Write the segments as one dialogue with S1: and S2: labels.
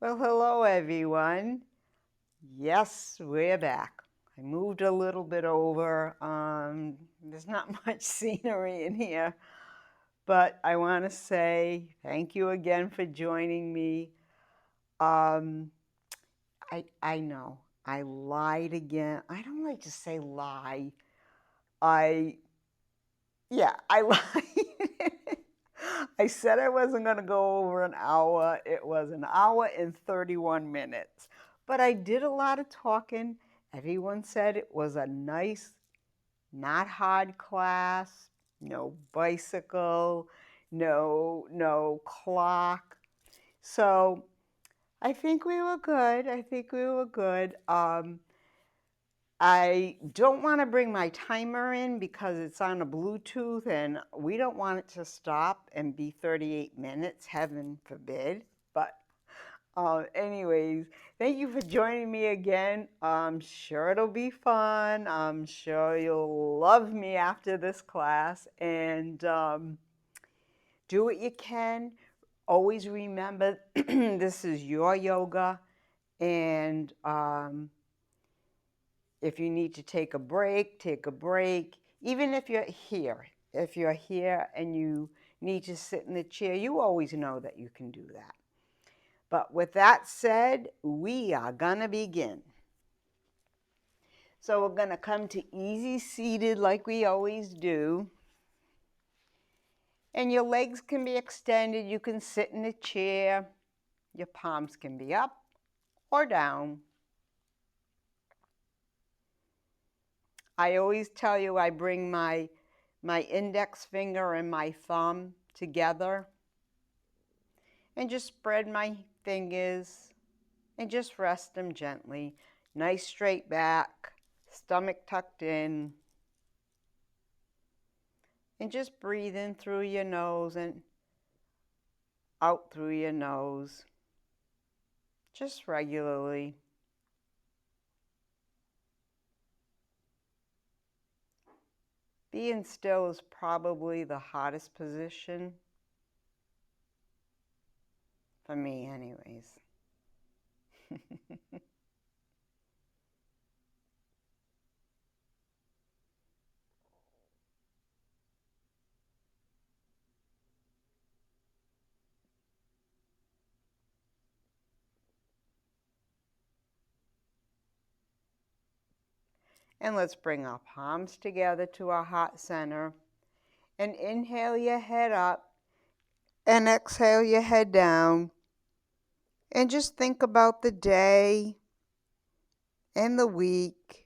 S1: Well, hello everyone. Yes, we're back. I moved a little bit over. There's not much scenery in here, but I want to say thank you again for joining me. Um, I know I lied again. I don't like to say lie. I I lied. I said I wasn't going to go over an hour. It was an hour and 31 minutes. But I did a lot of talking. Everyone said it was a nice, not hard class. No bicycle, no clock. So I think we were good. I think we were good. I don't want to bring my timer in because it's on a Bluetooth and we don't want it to stop and be 38 minutes, heaven forbid. But anyways, thank you for joining me again. I'm sure it'll be fun. I'm sure you'll love me after this class and do what you can. Always remember this is your yoga and if you need to take a break, take a break. Even if you're here and you need to sit in the chair, you always know that you can do that. But with that said, we are going to begin. So we're going to come to easy seated like we always do. And your legs can be extended. You can sit in a chair. Your palms can be up or down. I always tell you I bring my index finger and my thumb together and just spread my fingers and just rest them gently. Nice straight back, stomach tucked in. And just breathe in through your nose and out through your nose, just regularly. Being still is probably the hardest position, for me anyways. And let's bring our palms together to our heart center. And inhale your head up and exhale your head down. And just think about the day and the week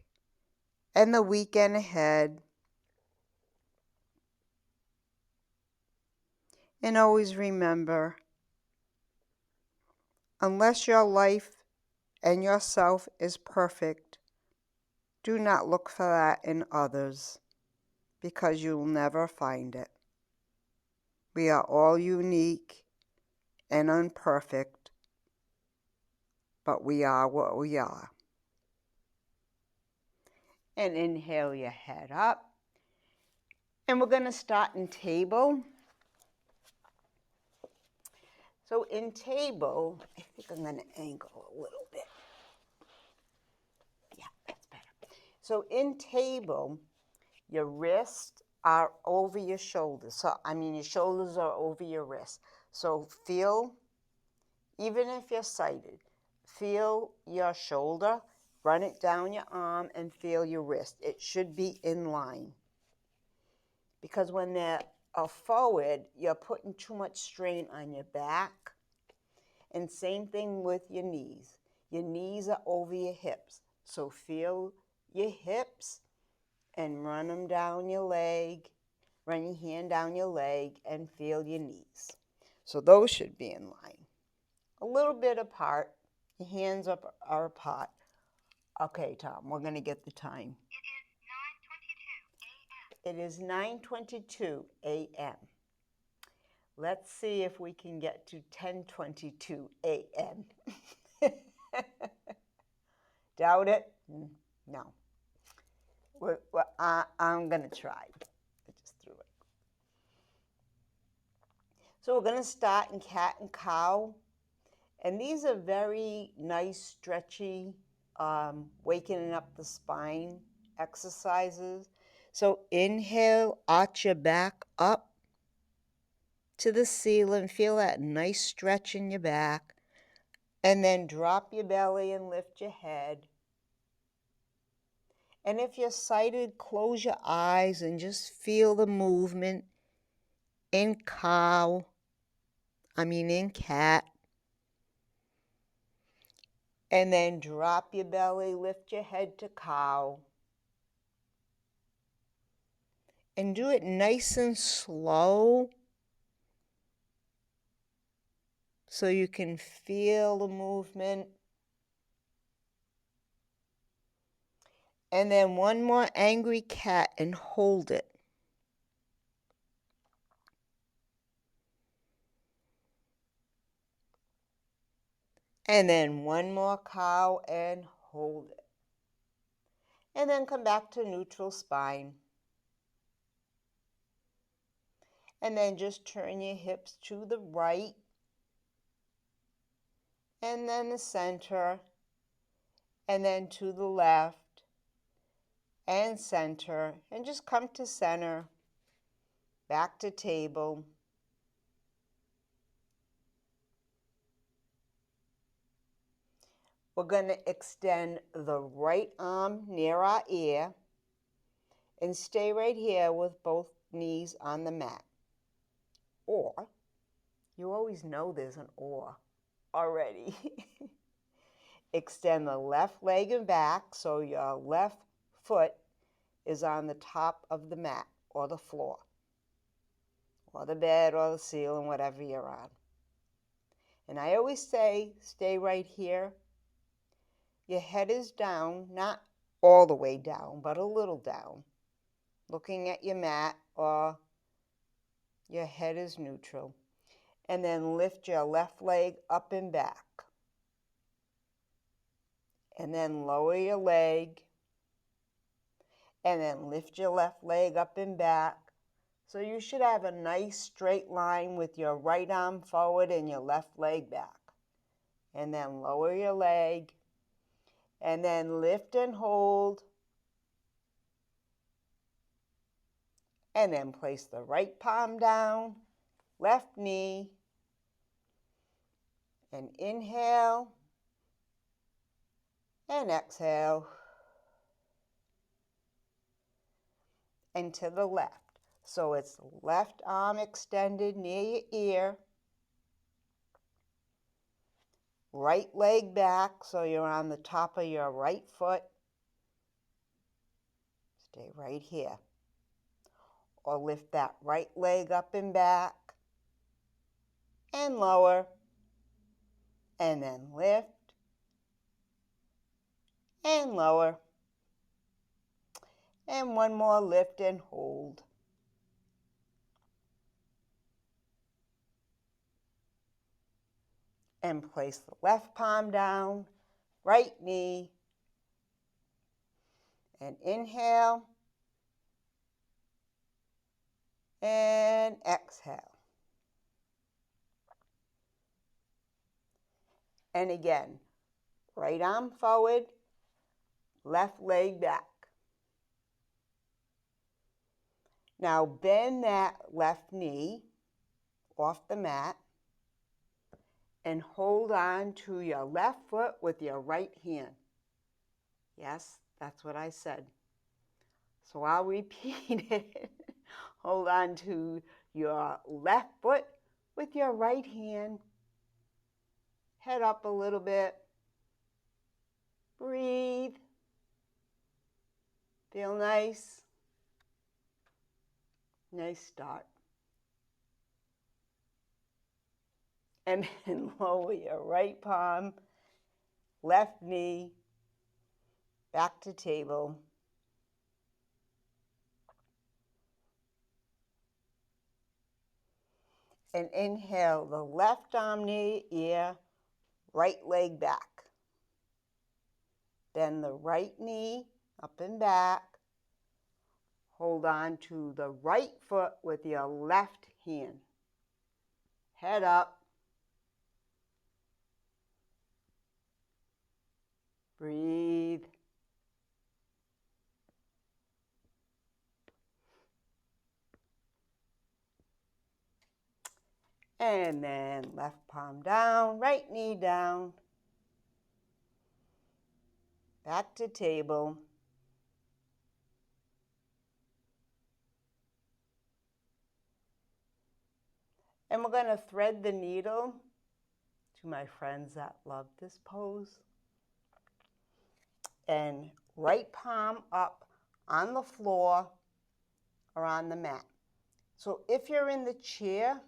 S1: and the weekend ahead. And always remember, unless your life and yourself is perfect, do not look for that in others because you'll never find it. We are all unique and imperfect, but we are what we are. And inhale your head up. And we're going to start in table. So in table, I think I'm going to angle a little bit. Yeah, that's better. So in table, your wrists are over your shoulders. So, your shoulders are over your wrists. So feel, even if you're sighted, feel your shoulder, run it down your arm, and feel your wrist. It should be in line. Because when they're forward, you're putting too much strain on your back. And same thing with your knees. Your knees are over your hips. So feel your hips and run them down your leg. Run your hand down your leg and feel your knees. So those should be in line. A little bit apart. Your hands are apart. Okay, Tom, we're going to get the time. It is 9:22 a.m. Let's see if we can get to 10:22 a.m. Doubt it? No. I'm going to try. I just threw it. So we're going to start in cat and cow. And these are very nice, stretchy, wakening up the spine exercises. So inhale, arch your back up to the ceiling. Feel that nice stretch in your back. And then drop your belly and lift your head. And if you're sighted, close your eyes and just feel the movement in in cat. And then drop your belly, lift your head to cow. And do it nice and slow so you can feel the movement. And then one more angry cat and hold it. And then one more cow and hold it. And then come back to neutral spine. And then just turn your hips to the right. And then the center. And then to the left. And center. And just come to center. Back to table. We're going to extend the right arm near our ear and stay right here with both knees on the mat. Or, you always know there's an or already. Extend the left leg and back so your left foot is on the top of the mat or the floor or the bed or the ceiling, whatever you're on. And I always say, stay right here. Your head is down, not all the way down, but a little down, looking at your mat, or your head is neutral. And then lift your left leg up and back. And then lower your leg. And then lift your left leg up and back. So you should have a nice straight line with your right arm forward and your left leg back. And then lower your leg. And then lift and hold. And then place the right palm down, left knee. And inhale. And exhale. And to the left. So it's left arm extended near your ear. Right leg back so you're on the top of your right foot. Stay right here. Or lift that right leg up and back. And lower. And then lift. And lower. And one more lift and hold. And place the left palm down, right knee. And inhale. And exhale. And again, right arm forward, left leg back. Now bend that left knee off the mat and hold on to your left foot with your right hand. Yes, that's what I said. So I'll repeat it. Hold on to your left foot with your right hand. Head up a little bit. Breathe. Feel nice. Nice start. And then lower your right palm, left knee, back to table. And inhale the left arm near your ear, right leg back. Bend the right knee up and back. Hold on to the right foot with your left hand. Head up. Breathe. And then left palm down, right knee down. Back to table. And we're going to thread the needle to my friends that love this pose. And right palm up on the floor or on the mat. So if you're in the chair,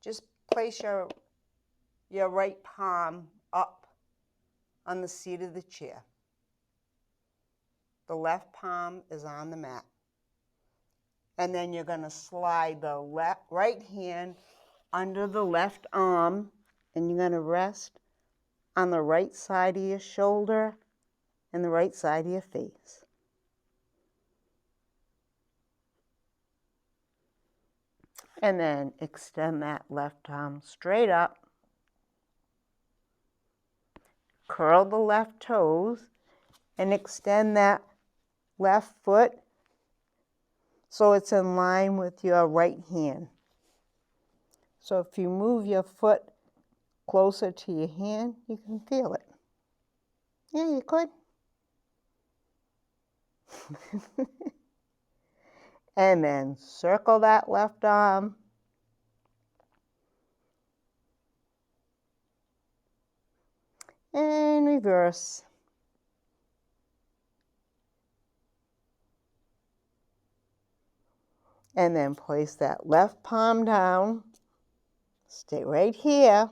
S1: just place your right palm up on the seat of the chair. The left palm is on the mat. And then you're going to slide the right hand under the left arm, and you're going to rest on the right side of your shoulder and the right side of your face. And then extend that left arm straight up. Curl the left toes and extend that left foot so it's in line with your right hand. So if you move your foot closer to your hand, you can feel it. Yeah, you could. And then circle that left arm. And reverse. And then place that left palm down. Stay right here.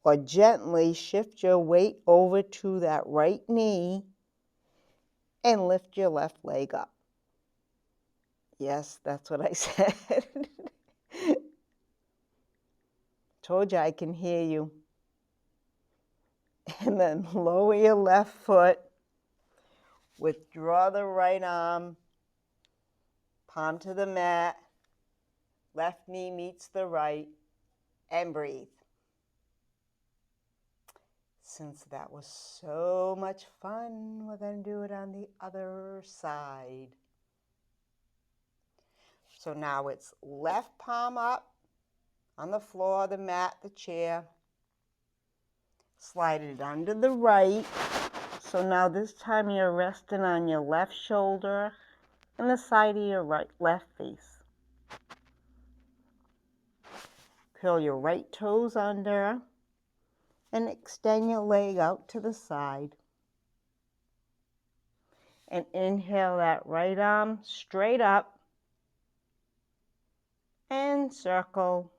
S1: Or gently shift your weight over to that right knee and lift your left leg up. Yes, that's what I said. Told you I can hear you. And then lower your left foot. Withdraw the right arm. Palm to the mat. Left knee meets the right. And breathe. Since that was so much fun, we're going to do it on the other side. So now it's left palm up on the floor, the mat, the chair. Slide it under the right. So now this time you're resting on your left shoulder and the side of your left face. Curl your right toes under and extend your leg out to the side. And inhale that right arm straight up and circle.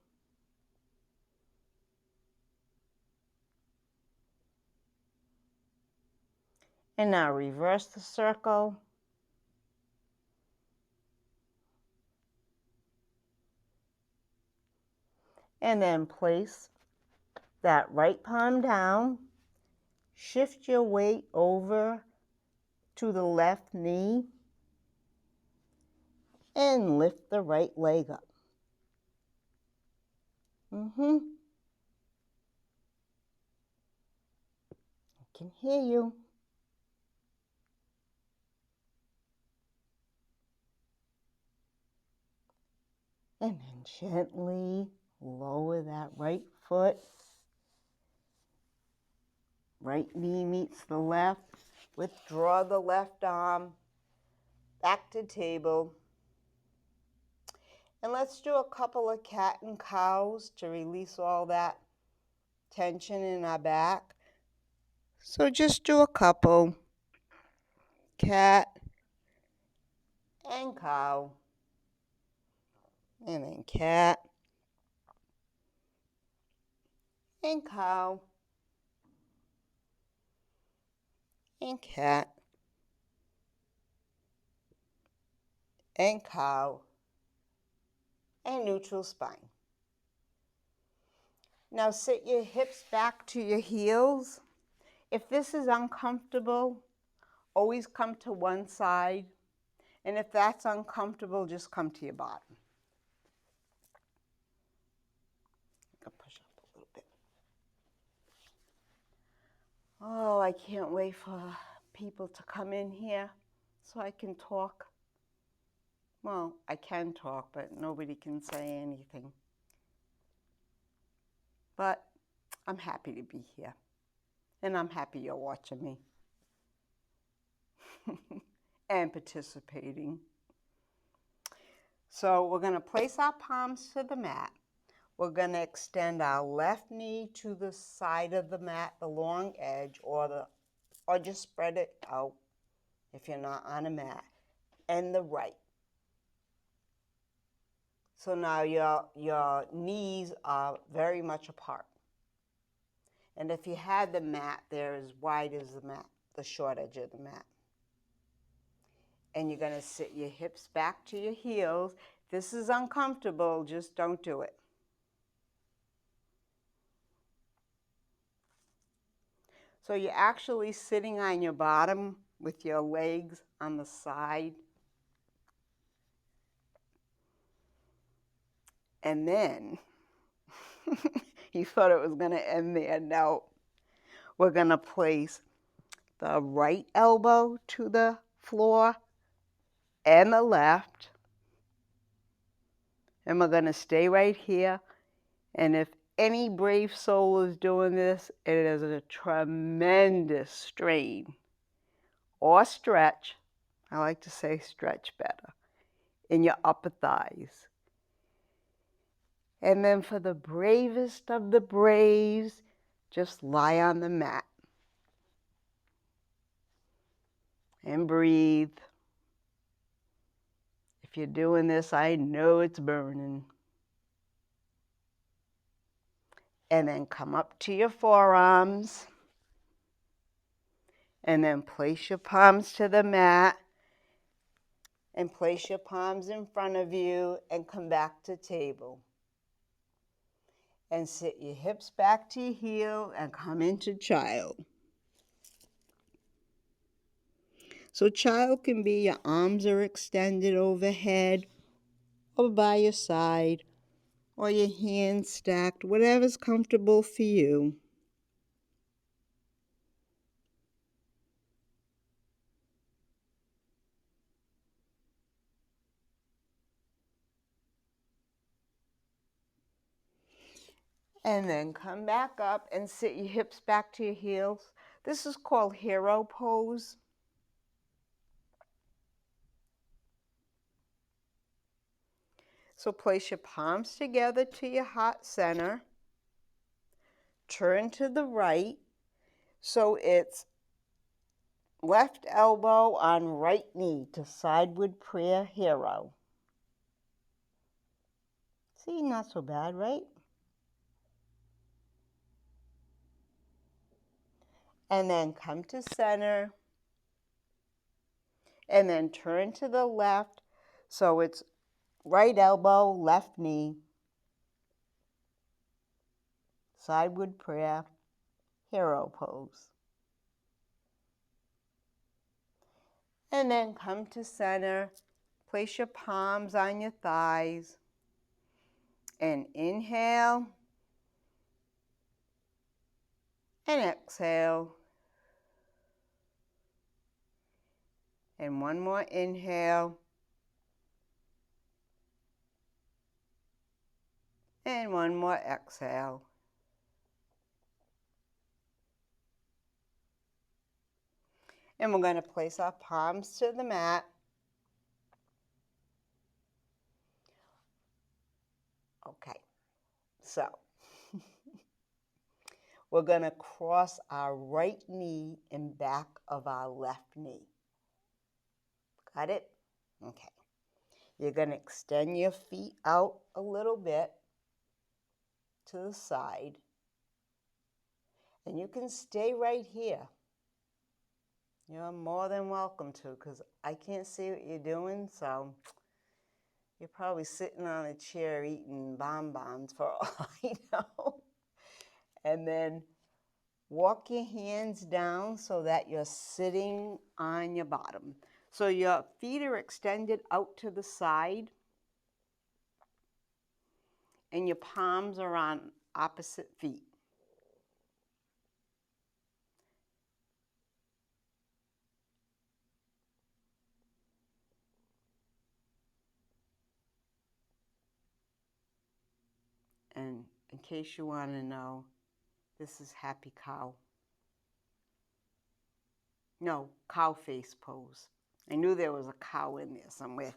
S1: And now reverse the circle. And then place that right palm down. Shift your weight over to the left knee and lift the right leg up. I can hear you. And then gently lower that right foot. Right knee meets the left. Withdraw the left arm. Back to table. And let's do a couple of cat and cows to release all that tension in our back. So just do a couple. Cat and cow. And then cat and cow and cat and cow and neutral spine. Now sit your hips back to your heels. If this is uncomfortable, always come to one side. And if that's uncomfortable, just come to your bottom. I'll push up a little bit. Oh, I can't wait for people to come in here so I can talk. Well, I can talk, but nobody can say anything. But I'm happy to be here. And I'm happy you're watching me and participating. So we're going to place our palms to the mat. We're going to extend our left knee to the side of the mat, the long edge, or just spread it out if you're not on a mat, and the right. So now your knees are very much apart. And if you had the mat, they're as wide as the mat, the short edge of the mat. And you're going to sit your hips back to your heels. This is uncomfortable, just don't do it. So you're actually sitting on your bottom with your legs on the side. And then, you thought it was going to end there. No, we're going to place the right elbow to the floor and the left. And we're going to stay right here. And if any brave soul is doing this, it is a tremendous strain or stretch. I like to say stretch better, in your upper thighs. And then for the bravest of the braves, just lie on the mat and breathe. If you're doing this, I know it's burning. And then come up to your forearms. And then place your palms to the mat. And place your palms in front of you and come back to table. And sit your hips back to your heel and come into child. So child can be your arms are extended overhead or by your side or your hands stacked, whatever's comfortable for you. And then come back up and sit your hips back to your heels. This is called hero pose. So place your palms together to your heart center. Turn to the right. So it's left elbow on right knee to sideward prayer hero. See, not so bad, right? And then come to center. And then turn to the left. So it's right elbow, left knee. Sideward prayer, hero pose. And then come to center. Place your palms on your thighs. And inhale. And exhale. And one more inhale. And one more exhale. And we're going to place our palms to the mat. Okay, so we're going to cross our right knee in back of our left knee. Got it? Okay. You're going to extend your feet out a little bit to the side. And you can stay right here. You're more than welcome to, because I can't see what you're doing, so you're probably sitting on a chair eating bonbons for all I know. And then walk your hands down so that you're sitting on your bottom. So your feet are extended out to the side and your palms are on opposite feet. And in case you want to know, this is happy cow. No, cow face pose. I knew there was a cow in there somewhere.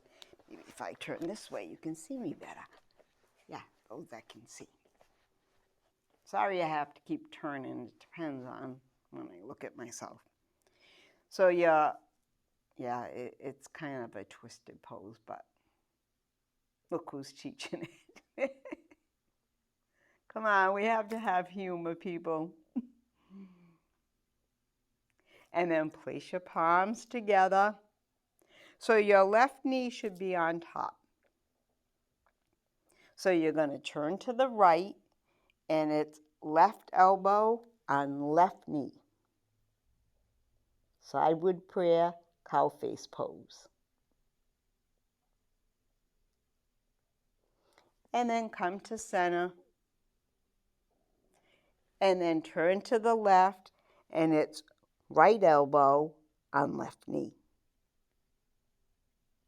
S1: Maybe if I turn this way, you can see me better. Yeah, those I can see. Sorry I have to keep turning. It depends on when I look at myself. So yeah, it's kind of a twisted pose, but look who's teaching it. Come on, we have to have humor, people. And then place your palms together. So your left knee should be on top. So you're going to turn to the right, and it's left elbow on left knee. Sideward prayer, cow face pose. And then come to center. And then turn to the left, and it's right elbow on left knee.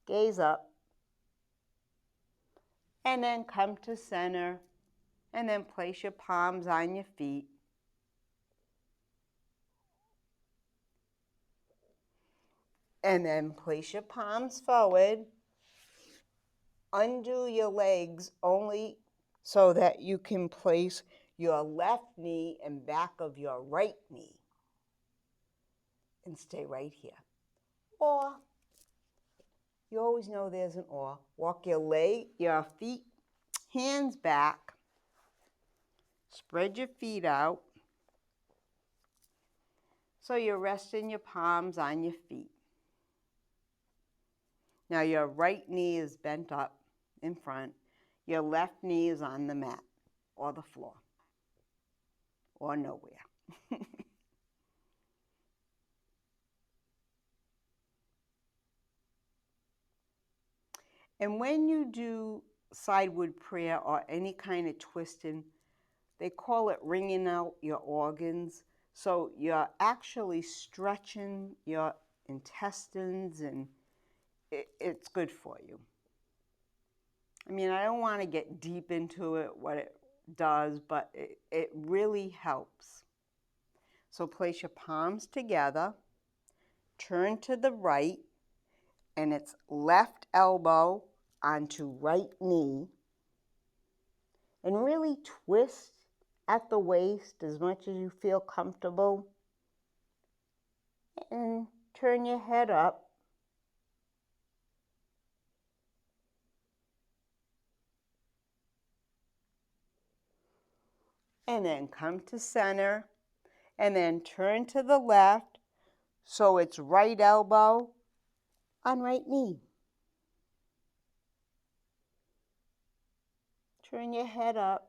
S1: Gaze up. And then come to center, and then place your palms on your feet. And then place your palms forward. Undo your legs only so that you can place your left knee in back of your right knee. And stay right here. Or, you always know there's an or. Walk your feet, hands back. Spread your feet out. So you're resting your palms on your feet. Now your right knee is bent up in front. Your left knee is on the mat or the floor or nowhere. And when you do sideward prayer or any kind of twisting, they call it wringing out your organs. So you're actually stretching your intestines, and it's good for you. I mean, I don't want to get deep into it, what it does, but it really helps. So place your palms together, turn to the right, and it's left elbow onto right knee, and really twist at the waist as much as you feel comfortable, and turn your head up. And then come to center, and then turn to the left so it's right elbow on right knee. Turn your head up.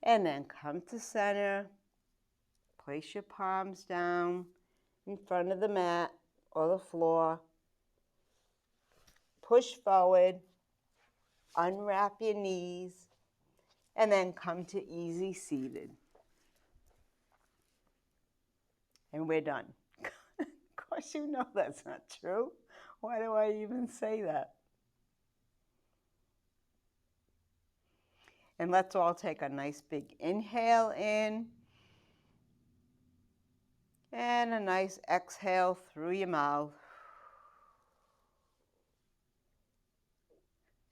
S1: And then come to center. Place your palms down in front of the mat or the floor. Push forward. Unwrap your knees. And then come to easy seated. And we're done. Of course, you know that's not true. Why do I even say that? And let's all take a nice big inhale in. And a nice exhale through your mouth.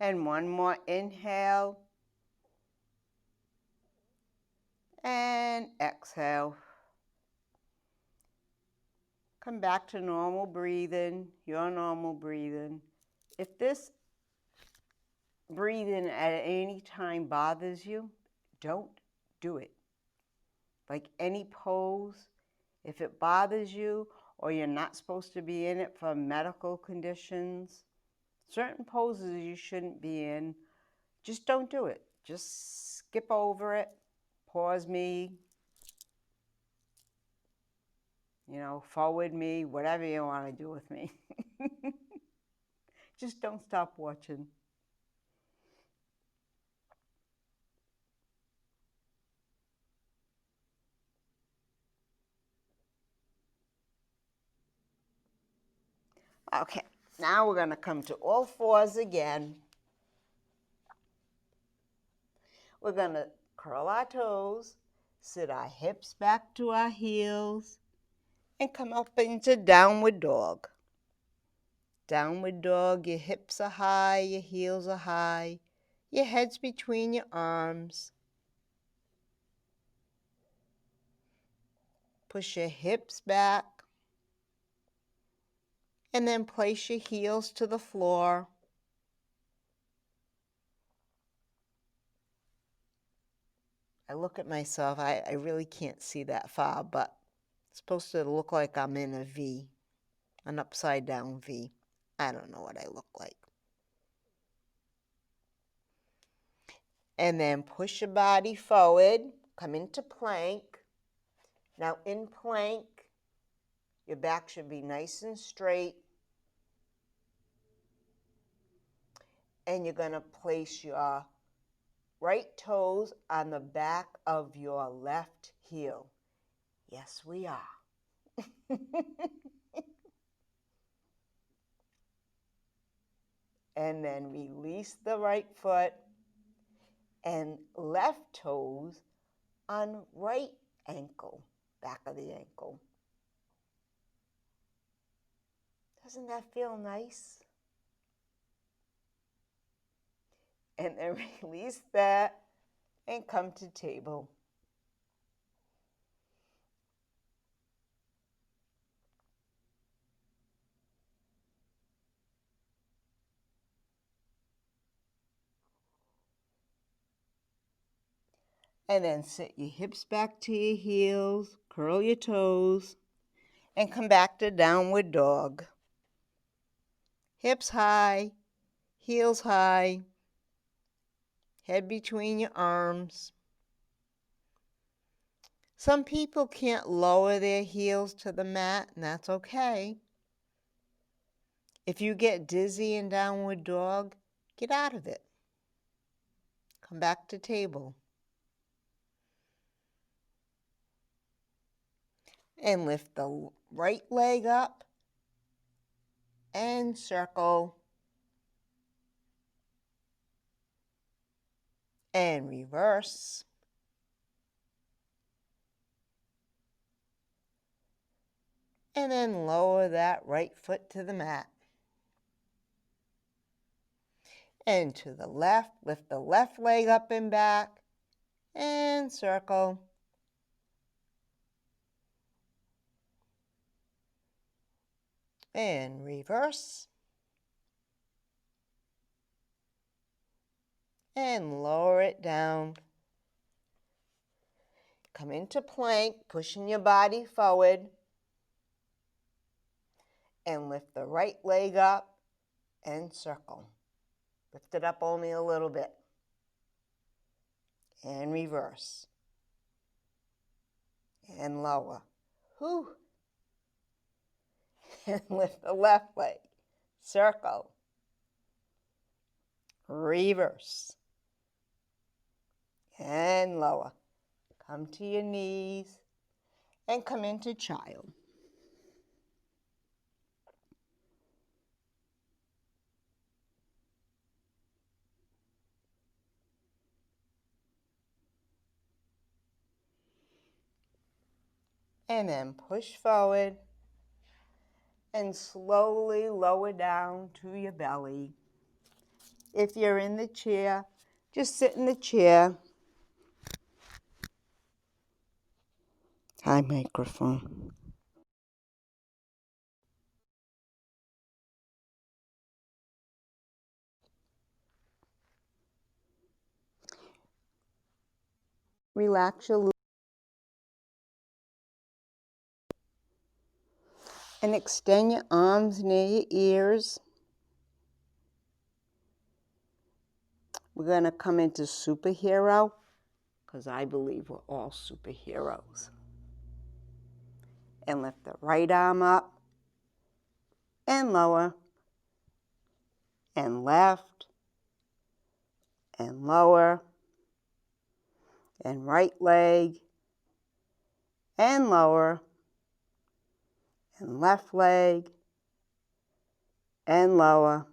S1: And one more inhale. And exhale. Come back to normal breathing, your normal breathing. If this breathing at any time bothers you, don't do it. Like any pose, if it bothers you or you're not supposed to be in it for medical conditions, certain poses you shouldn't be in, just don't do it. Just skip over it, pause me, forward me, whatever you want to do with me. Just don't stop watching. Okay, Now we're going to come to all fours again. We're going to curl our toes, sit our hips back to our heels, and come up into downward dog. Downward dog, your hips are high, your heels are high, your head's between your arms. Push your hips back, and then place your heels to the floor. I look at myself, I really can't see that far, but it's supposed to look like I'm in a V, an upside down V. I don't know what I look like. And then push your body forward, come into plank. Now in plank, your back should be nice and straight. And you're going to place your right toes on the back of your left heel. Yes, we are. And then release the right foot and left toes on right ankle, back of the ankle. Doesn't that feel nice? And then release that and come to table. And then sit your hips back to your heels, curl your toes, and come back to downward dog. Hips high, heels high, head between your arms. Some people can't lower their heels to the mat, and that's okay. If you get dizzy in downward dog, get out of it. Come back to table. And lift the right leg up and circle and reverse. And then lower that right foot to the mat. And to the left, lift the left leg up and back and circle. And reverse. And lower it down. Come into plank, pushing your body forward. And lift the right leg up and circle. Lift it up only a little bit. And reverse. And lower. Whew. And lift the left leg. Circle. Reverse. And lower. Come to your knees and come into child. And then push forward and slowly lower down to your belly. If you're in the chair, just sit in the chair. Hi, microphone. Relax your loop and extend your arms near your ears. We're going to come into superhero because I believe we're all superheroes. And lift the right arm up and lower and left and lower and right leg and lower and left leg and lower.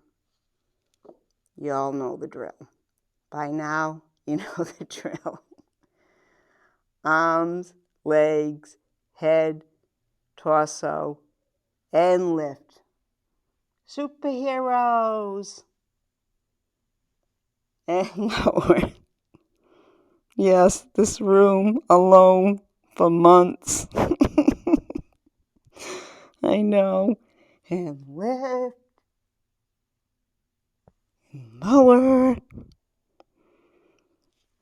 S1: You all know the drill. By now, you know the drill. Arms, legs, head, torso, and lift. Superheroes. And lower. Yes, this room alone for months. I know. And lift. And lower.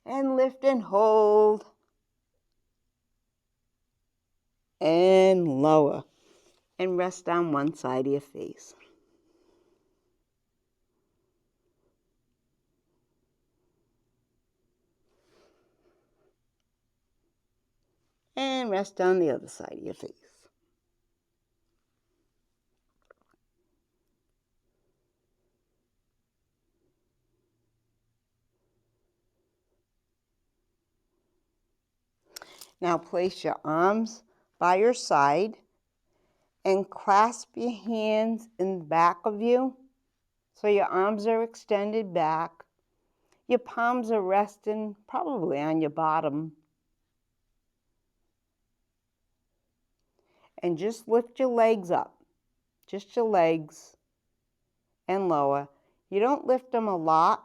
S1: And lift and hold. And lower. And rest on one side of your face. And rest on the other side of your face. Now place your arms by your side and clasp your hands in the back of you. So your arms are extended back. Your palms are resting probably on your bottom. And just lift your legs up. Just your legs and lower. You don't lift them a lot.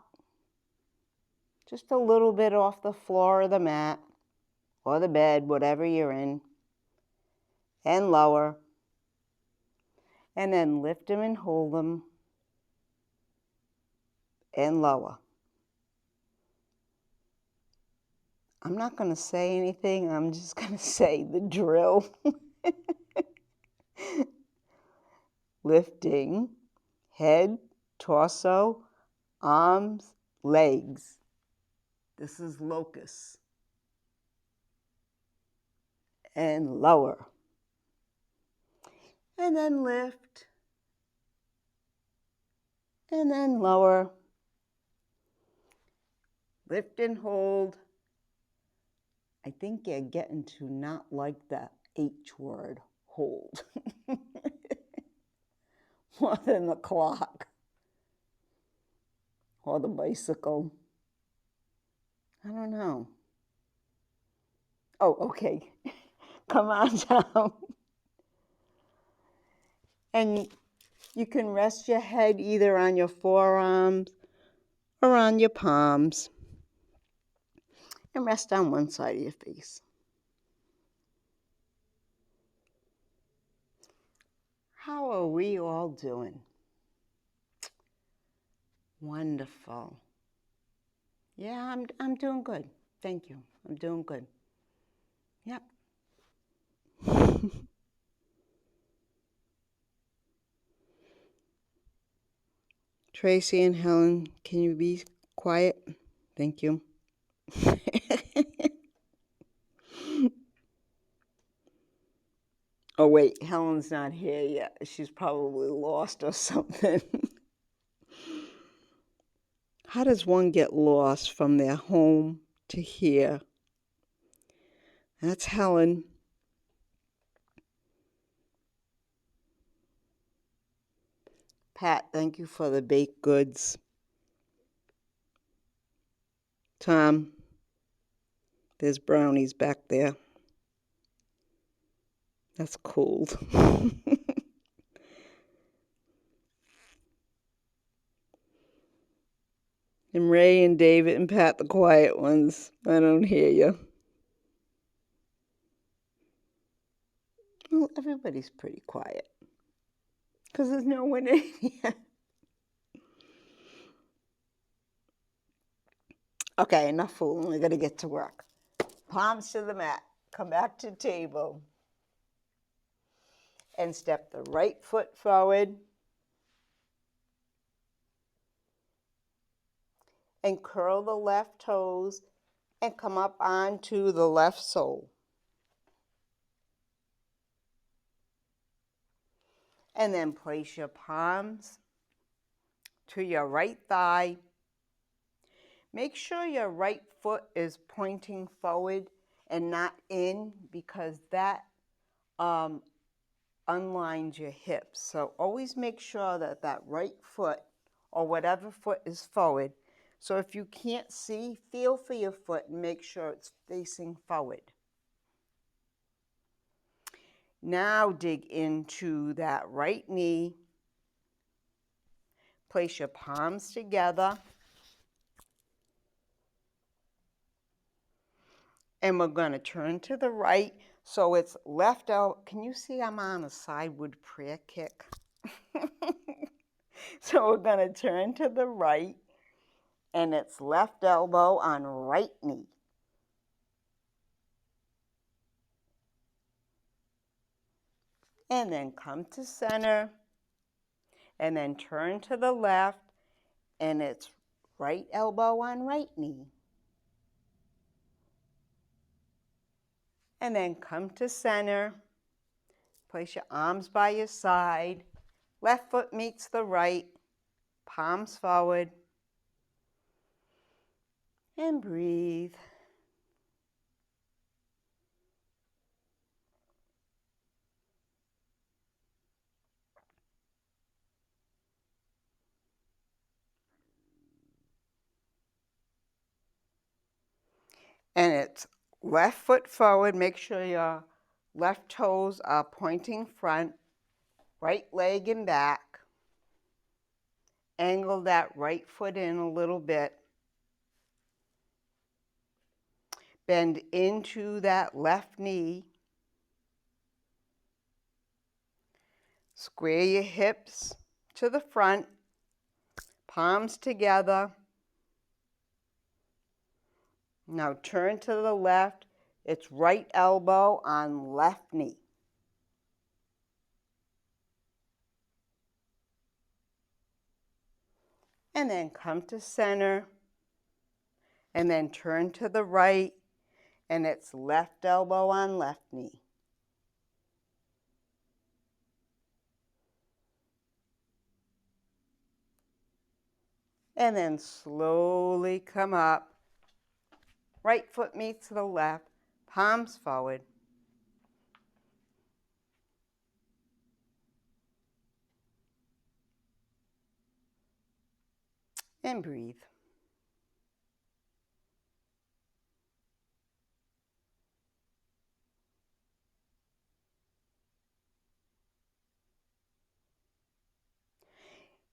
S1: Just a little bit off the floor or the mat or the bed, whatever you're in. And lower. And then lift them and hold them. And lower. I'm not going to say anything. I'm just going to say the drill. Lifting, head, torso, arms, legs. This is locust. And lower. And then lift. And then lower. Lift and hold. I think you're getting to not like the H word, hold, more than the clock or the bicycle. I don't know. Oh, okay. Come on down. And you can rest your head either on your forearms or on your palms. And rest on one side of your face. How are we all doing? Wonderful. Yeah, I'm doing good. Thank you. I'm doing good. Yep. Tracy and Helen, can you be quiet? Thank you. Oh, wait, Helen's not here yet. She's probably lost or something. How does one get lost from their home to here? That's Helen. Pat, thank you for the baked goods. Tom, there's brownies back there. That's cold. And Ray and David and Pat, the quiet ones. I don't hear you. Well, everybody's pretty quiet. Because there's no one in here. Okay, enough fooling. We're going to get to work. Palms to the mat. Come back to table. And step the right foot forward. And curl the left toes and come up onto the left sole. And then place your palms to your right thigh. Make sure your right foot is pointing forward and not in, because that unlines your hips. So always make sure that that right foot or whatever foot is forward. So if you can't see, feel for your foot and make sure it's facing forward. Now dig into that right knee. Place your palms together. And we're going to turn to the right. So it's left out. Can you see I'm on a sideward prayer kick? So we're going to turn to the right. And it's left elbow on right knee. And then come to center. And then turn to the left. And it's right elbow on right knee. And then come to center. Place your arms by your side. Left foot meets the right. Palms forward. And breathe. And it's left foot forward. Make sure your left toes are pointing front. Right leg and back. Angle that right foot in a little bit. Bend into that left knee. Square your hips to the front. Palms together. Now turn to the left. It's right elbow on left knee. And then come to center. And then turn to the right. And it's left elbow on left knee. And then slowly come up. Right foot meets the left. Palms forward. And breathe.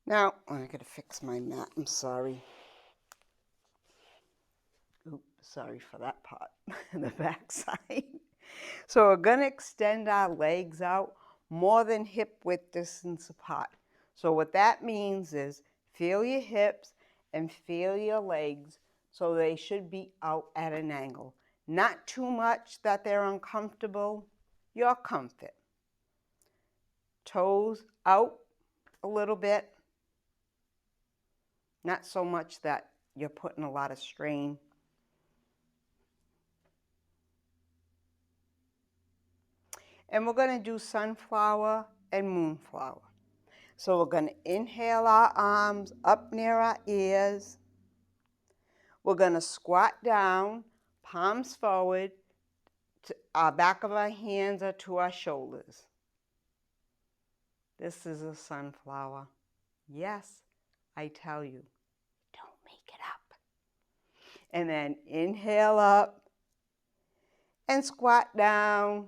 S1: Now, I gotta fix my mat, I'm sorry. Oops, sorry for that part, the back side. So we're gonna extend our legs out more than hip width distance apart. So what that means is feel your hips and feel your legs so they should be out at an angle. Not too much that they're uncomfortable, your comfort. Toes out a little bit. Not so much that you're putting a lot of strain. And we're going to do sunflower and moonflower. So we're going to inhale our arms up near our ears. We're going to squat down, palms forward, to our back of our hands are to our shoulders. This is a sunflower. Yes, I tell you, don't make it up. And then inhale up and squat down,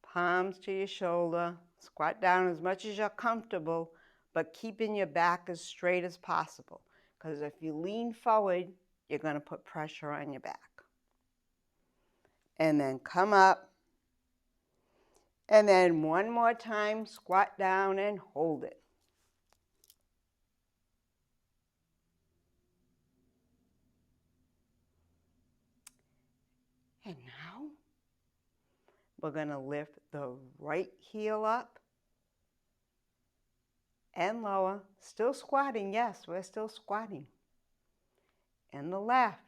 S1: palms to your shoulder. Squat down as much as you're comfortable, but keeping your back as straight as possible. Because if you lean forward, you're going to put pressure on your back. And then come up. And then one more time, squat down and hold it. And now we're going to lift the right heel up and lower. Still squatting, yes, we're still squatting. And the left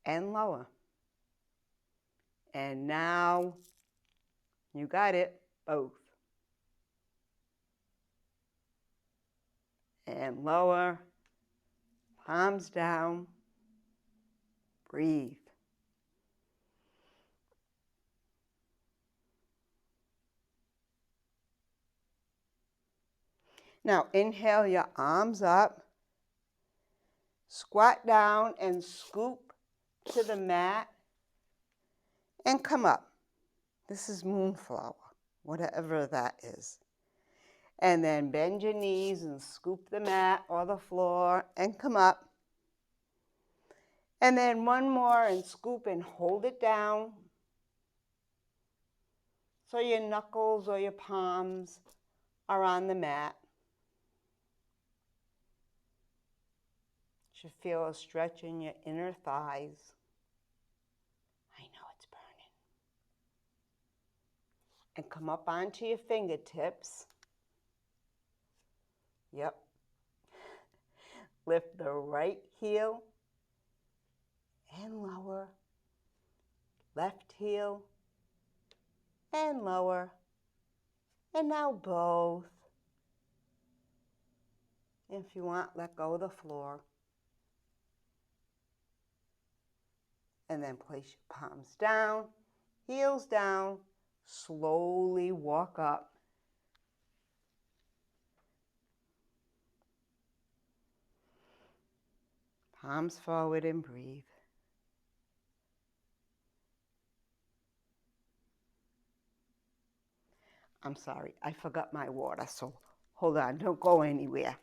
S1: and lower. And now you got it, both. And lower, palms down, breathe. Now inhale your arms up, squat down and scoop to the mat and come up. This is moonflower, whatever that is. And then bend your knees and scoop the mat or the floor and come up. And then one more and scoop and hold it down so your knuckles or your palms are on the mat. You should feel a stretch in your inner thighs. I know it's burning. And come up onto your fingertips. Yep. Lift the right heel and lower. Left heel and lower. And now both. If you want, let go of the floor. And then place your palms down, heels down, slowly walk up. Palms forward and breathe. I'm sorry, I forgot my water, so hold on, don't go anywhere.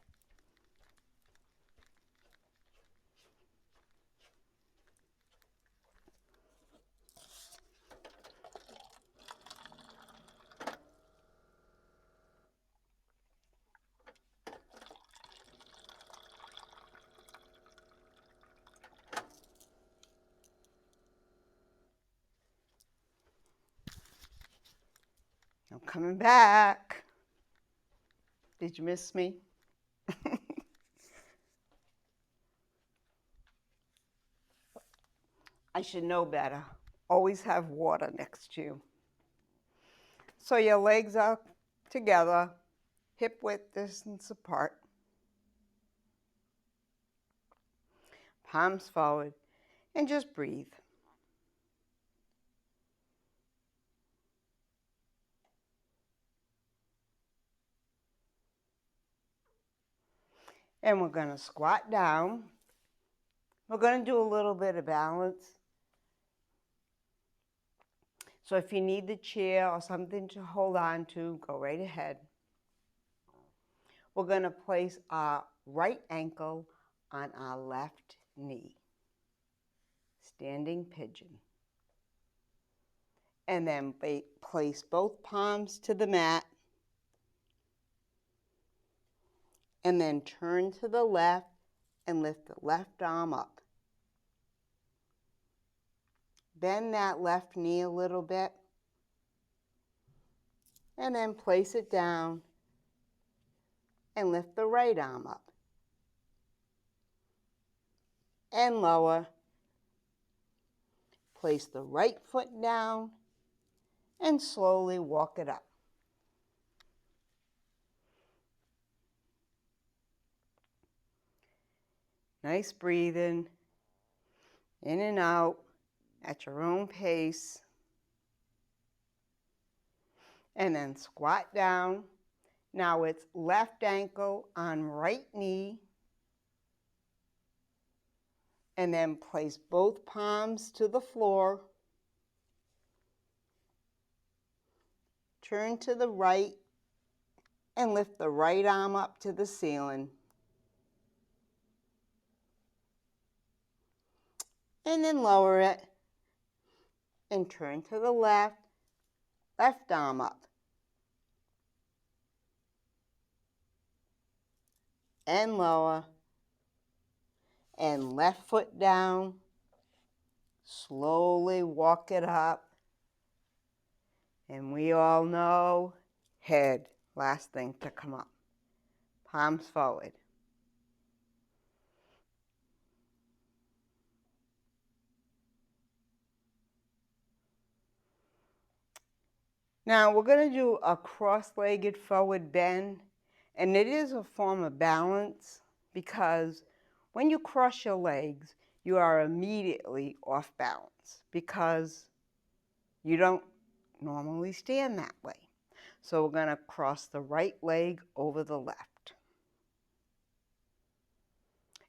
S1: I'm coming back. Did you miss me? I should know better. Always have water next to you. So your legs are together, hip width distance apart. Palms forward, and just breathe. And we're going to squat down. We're going to do a little bit of balance. So if you need the chair or something to hold on to, go right ahead. We're going to place our right ankle on our left knee. Standing pigeon. And then place both palms to the mat. And then turn to the left and lift the left arm up. Bend that left knee a little bit. And then place it down and lift the right arm up. And lower. Place the right foot down and slowly walk it up. Nice breathing, in and out at your own pace. And then squat down. Now it's left ankle on right knee. And then place both palms to the floor. Turn to the right and lift the right arm up to the ceiling. And then lower it and turn to the left, left arm up. And lower. And left foot down. Slowly walk it up. And we all know head, last thing to come up. Palms forward. Now we're going to do a cross-legged forward bend, and it is a form of balance because when you cross your legs, you are immediately off balance because you don't normally stand that way. So we're going to cross the right leg over the left.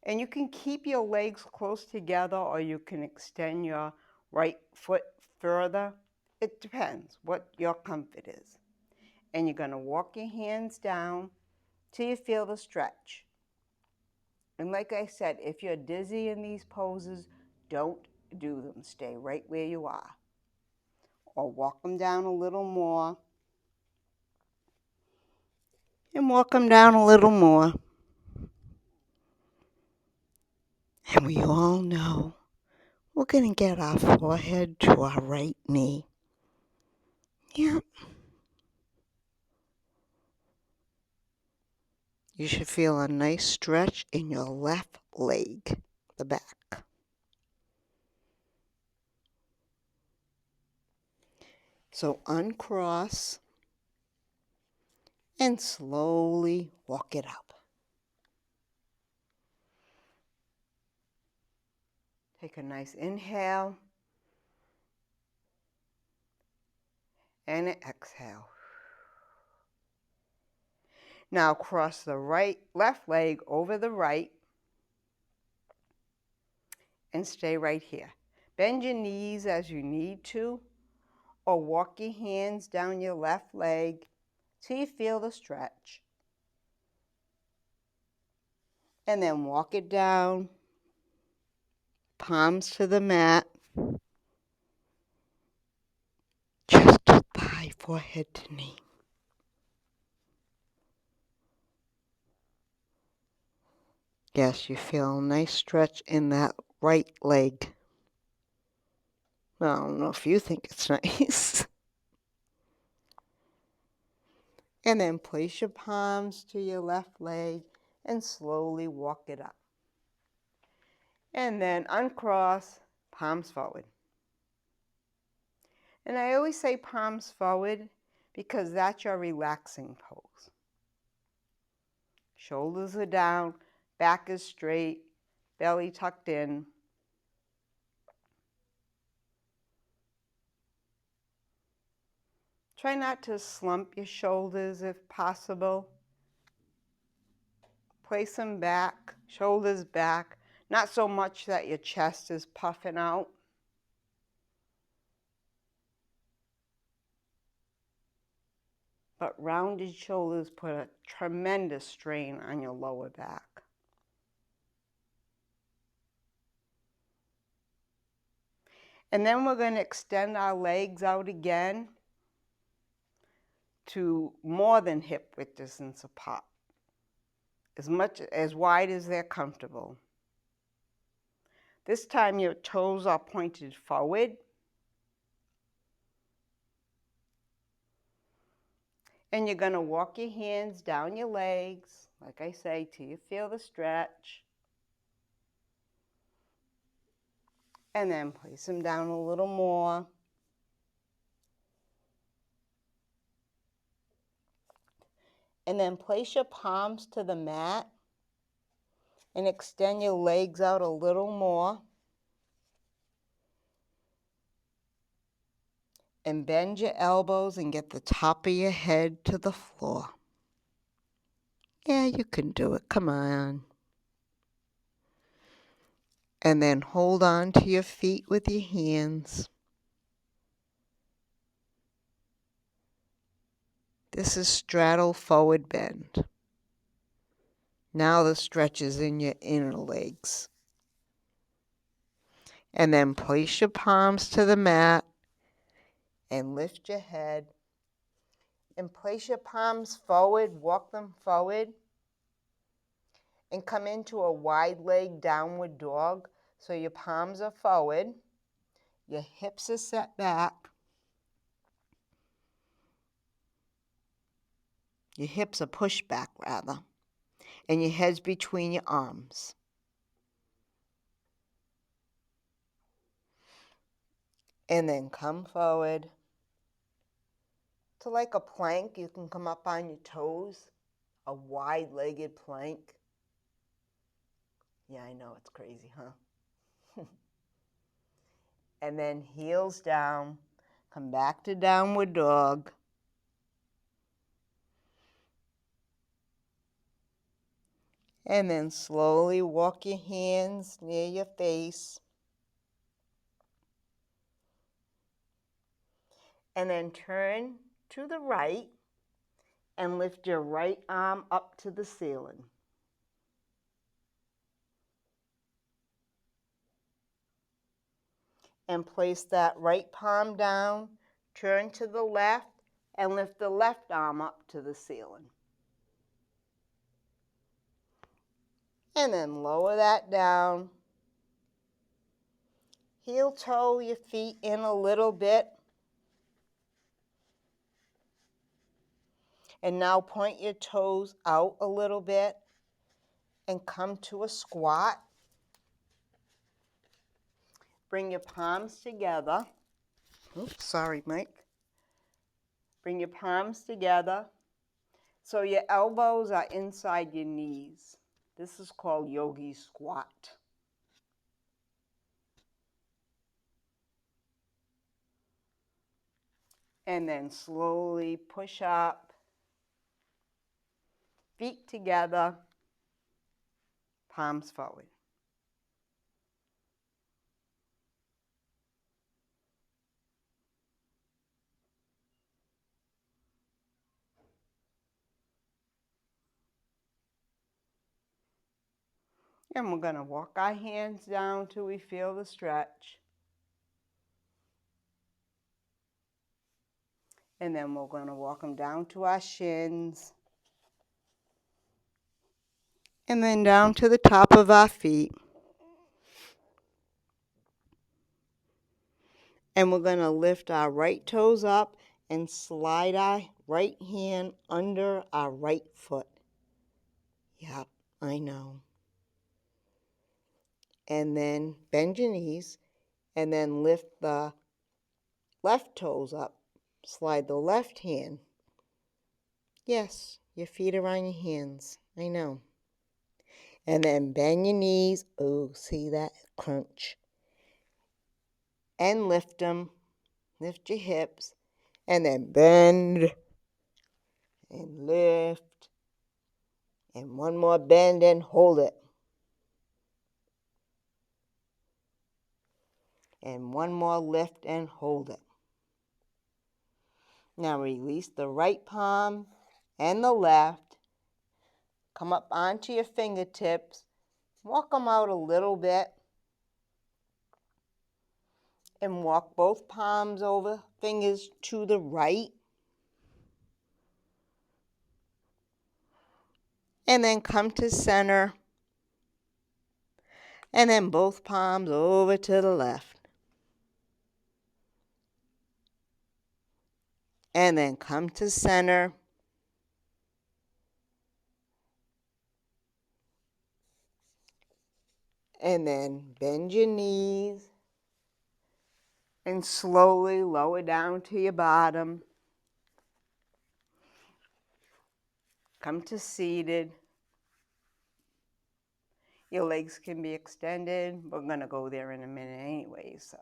S1: And you can keep your legs close together or you can extend your right foot further. It depends what your comfort is. And you're going to walk your hands down till you feel the stretch. And like I said, if you're dizzy in these poses, don't do them. Stay right where you are. Or walk them down a little more. And walk them down a little more. And we all know we're going to get our forehead to our right knee. Yep. You should feel a nice stretch in your left leg, the back. So uncross and slowly walk it up. Take a nice inhale and an exhale. Now cross the left leg over the right and stay right here. Bend your knees as you need to, or walk your hands down your left leg till you feel the stretch. And then walk it down, palms to the mat. Chest to thigh, forehead to knee. Yes, you feel a nice stretch in that right leg. Well, I don't know if you think it's nice. And then place your palms to your left leg and slowly walk it up. And then uncross, palms forward. And I always say palms forward because that's your relaxing pose. Shoulders are down, back is straight, belly tucked in. Try not to slump your shoulders if possible. Place them back, shoulders back, not so much that your chest is puffing out. But rounded shoulders put a tremendous strain on your lower back. And then we're going to extend our legs out again to more than hip width distance apart, as wide as they're comfortable. This time your toes are pointed forward. And you're going to walk your hands down your legs, like I say, till you feel the stretch. And then place them down a little more. And then place your palms to the mat and extend your legs out a little more. And bend your elbows and get the top of your head to the floor. Yeah, you can do it. Come on. And then hold on to your feet with your hands. This is straddle forward bend. Now the stretch is in your inner legs. And then place your palms to the mat and lift your head. And place your palms forward, walk them forward. And come into a wide leg downward dog. So your palms are forward. Your hips are set back. Your hips are pushed back, rather. And your head's between your arms. And then come forward to like a plank. You can come up on your toes. A wide-legged plank. Yeah, I know, it's crazy, huh? And then heels down. Come back to downward dog. And then slowly walk your hands near your face. And then turn to the right and lift your right arm up to the ceiling. And place that right palm down, turn to the left, and lift the left arm up to the ceiling. And then lower that down. Heel toe your feet in a little bit. And now point your toes out a little bit and come to a squat. Bring your palms together. Oops, sorry, Mike. Bring your palms together so your elbows are inside your knees. This is called yogi squat. And then slowly push up, feet together, palms forward. And we're going to walk our hands down till we feel the stretch. And then we're going to walk them down to our shins. And then down to the top of our feet. And we're going to lift our right toes up and slide our right hand under our right foot. Yep, I know. And then bend your knees and then lift the left toes up. Slide the left hand. Yes, your feet are on your hands. I know. And then bend your knees. Oh, see that crunch. And lift them. Lift your hips. And then bend. And lift. And one more bend and hold it. And one more lift and hold it. Now release the right palm and the left. Come up onto your fingertips. Walk them out a little bit. And walk both palms over, fingers to the right. And then come to center. And then both palms over to the left. And then come to center. And then bend your knees. And slowly lower down to your bottom. Come to seated. Your legs can be extended. We're going to go there in a minute anyway, so.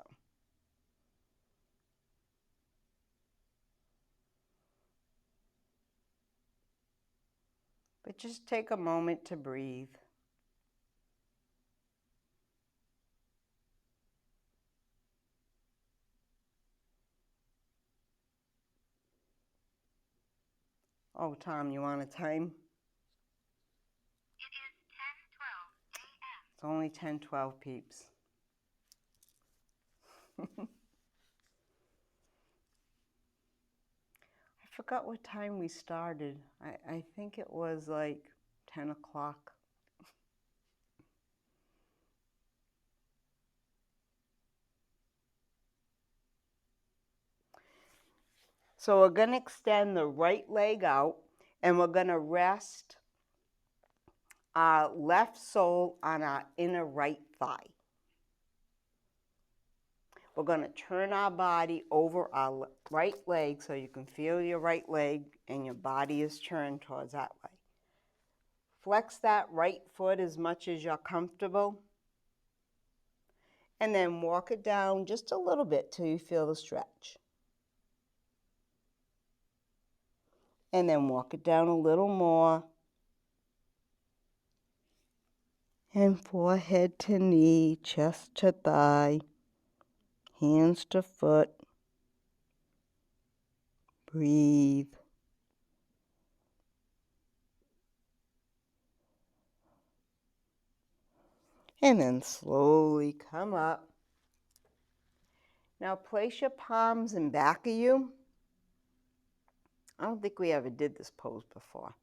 S1: But just take a moment to breathe. Oh, Tom, you want a time?
S2: It is 10:12 a.m.
S1: It's only 10:12, peeps. I forgot what time we started. I think it was like 10 o'clock. So we're going to extend the right leg out and we're going to rest our left sole on our inner right thigh. We're going to turn our body over our right leg so you can feel your right leg and your body is turned towards that way. Flex that right foot as much as you're comfortable. And then walk it down just a little bit till you feel the stretch. And then walk it down a little more. And forehead to knee, chest to thigh, hands to foot. Breathe. And then slowly come up. Now place your palms in back of you. I don't think we ever did this pose before.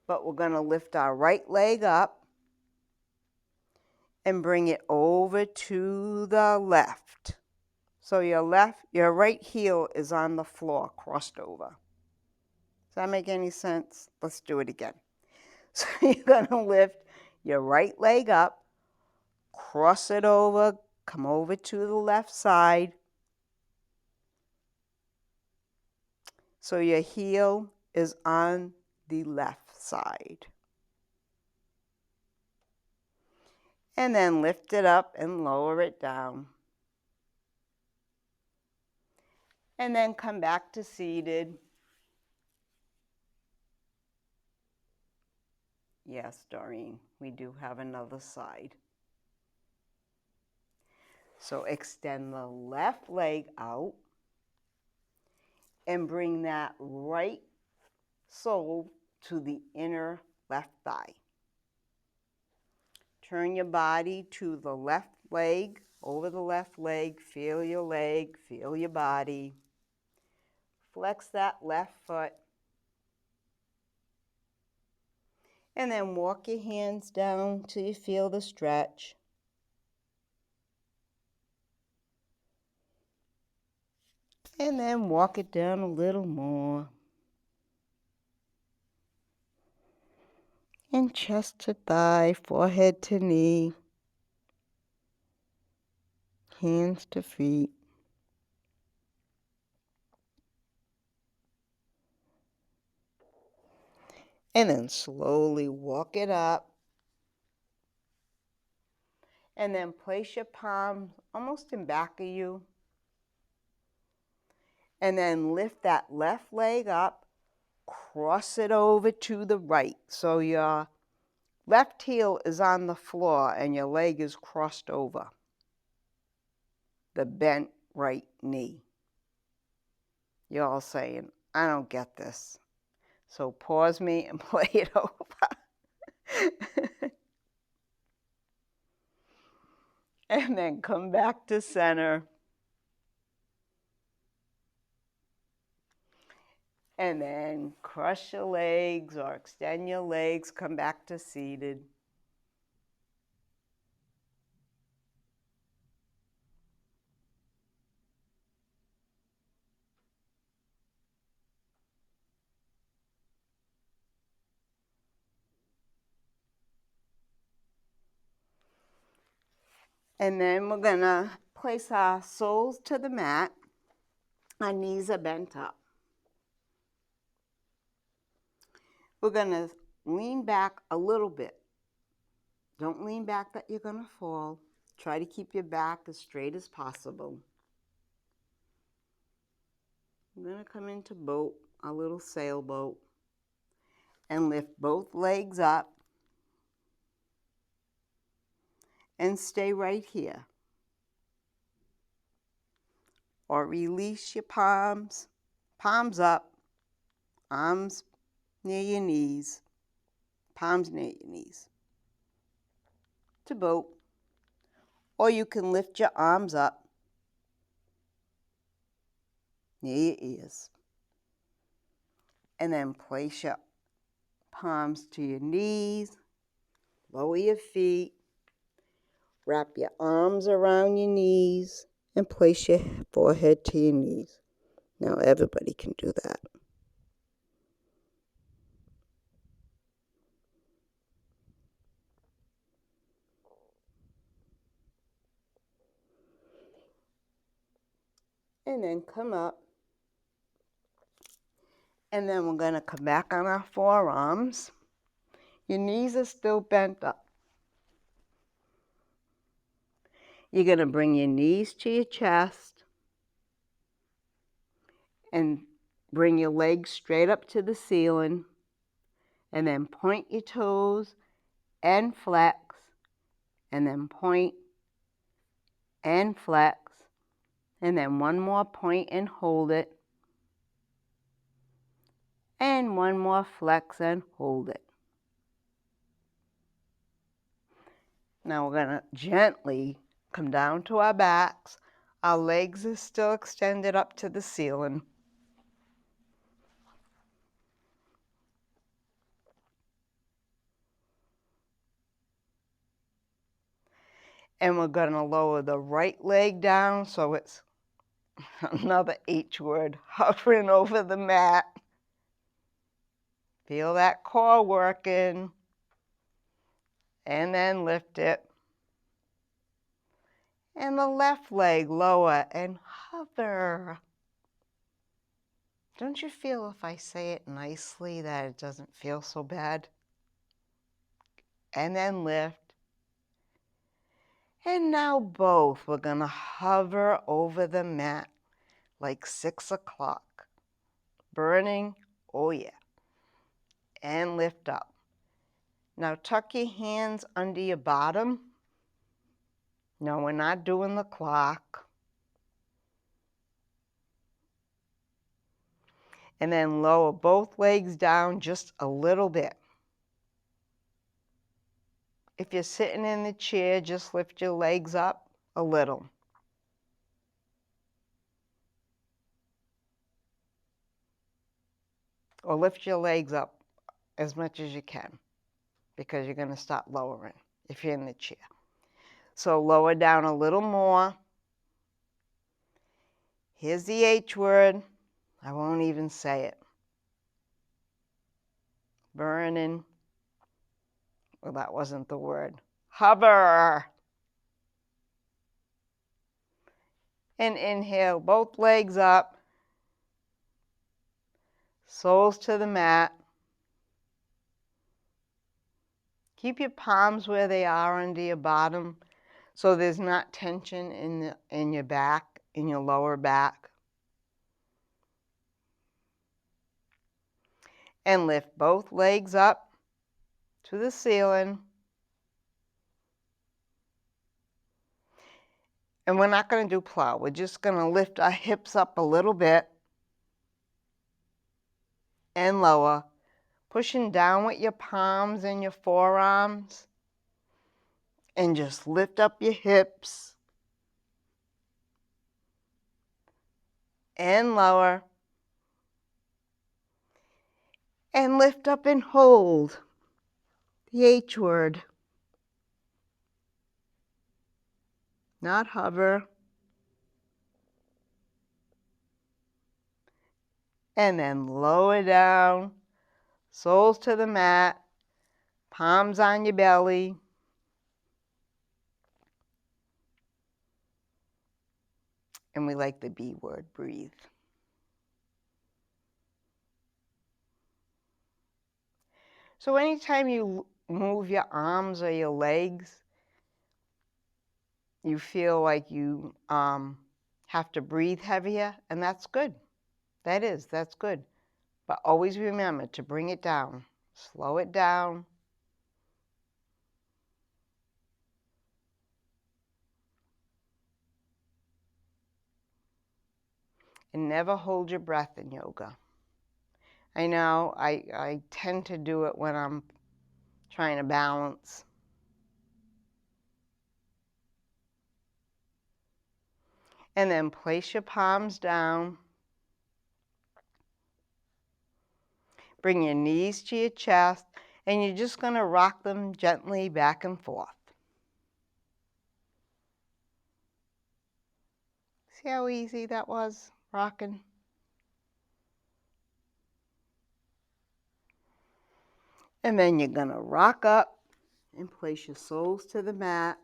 S1: But we're going to lift our right leg up and bring it over to the left. So your right heel is on the floor, crossed over. Does that make any sense? Let's do it again. So you're going to lift your right leg up, cross it over, come over to the left side. So your heel is on the left side. And then lift it up and lower it down. And then come back to seated. Yes, Doreen, we do have another side. So extend the left leg out and bring that right sole to the inner left thigh. Turn your body to the left leg, over the left leg, feel your body. Flex that left foot. And then walk your hands down till you feel the stretch. And then walk it down a little more. And chest to thigh, forehead to knee, hands to feet. And then slowly walk it up. And then place your palms almost in back of you. And then lift that left leg up, cross it over to the right. So your left heel is on the floor and your leg is crossed over the bent right knee. You're all saying, I don't get this. So pause me and play it over. And then come back to center. And then cross your legs or extend your legs, come back to seated. And then we're going to place our soles to the mat. Our knees are bent up. We're going to lean back a little bit. Don't lean back that you're going to fall. Try to keep your back as straight as possible. We're going to come into boat, a little sailboat, and lift both legs up and stay right here. Or release your palms, palms up, arms near your knees, palms near your knees. To boat. Or you can lift your arms up near your ears. And then place your palms to your knees, lower your feet, wrap your arms around your knees, and place your forehead to your knees. Now everybody can do that. And then come up. And then we're going to come back on our forearms. Your knees are still bent up. You're going to bring your knees to your chest and bring your legs straight up to the ceiling. And then point your toes and flex, and then point and flex, and then one more point and hold it, and one more flex and hold it. Now we're going to gently come down to our backs. Our legs are still extended up to the ceiling. And we're going to lower the right leg down so it's another H word, hovering over the mat. Feel that core working. And then lift it. And the left leg lower and hover. Don't you feel if I say it nicely that it doesn't feel so bad? And then lift. And now both, we're going to hover over the mat like 6 o'clock. Burning, oh yeah. And lift up. Now tuck your hands under your bottom. No, we're not doing the clock. And then lower both legs down just a little bit. If you're sitting in the chair, just lift your legs up a little. Or lift your legs up as much as you can, because you're going to start lowering if you're in the chair. So lower down a little more. Here's the H word. I won't even say it. Burning. Well, that wasn't the word. Hover. And inhale, both legs up. Soles to the mat. Keep your palms where they are under your bottom so there's not tension in your back, in your lower back. And lift both legs up to the ceiling. And we're not going to do plow. We're just going to lift our hips up a little bit and lower, pushing down with your palms and your forearms. And just lift up your hips and lower. And lift up and hold the H word. Not hover. And then lower down, soles to the mat, palms on your belly. And we like the B word, breathe. So anytime you move your arms or your legs, you feel like you have to breathe heavier, and that's good. That's good. But always remember to bring it down. Slow it down. And never hold your breath in yoga. I know I tend to do it when I'm trying to balance. And then place your palms down. Bring your knees to your chest, and you're just going to rock them gently back and forth. See how easy that was, rocking? And then you're going to rock up and place your soles to the mat.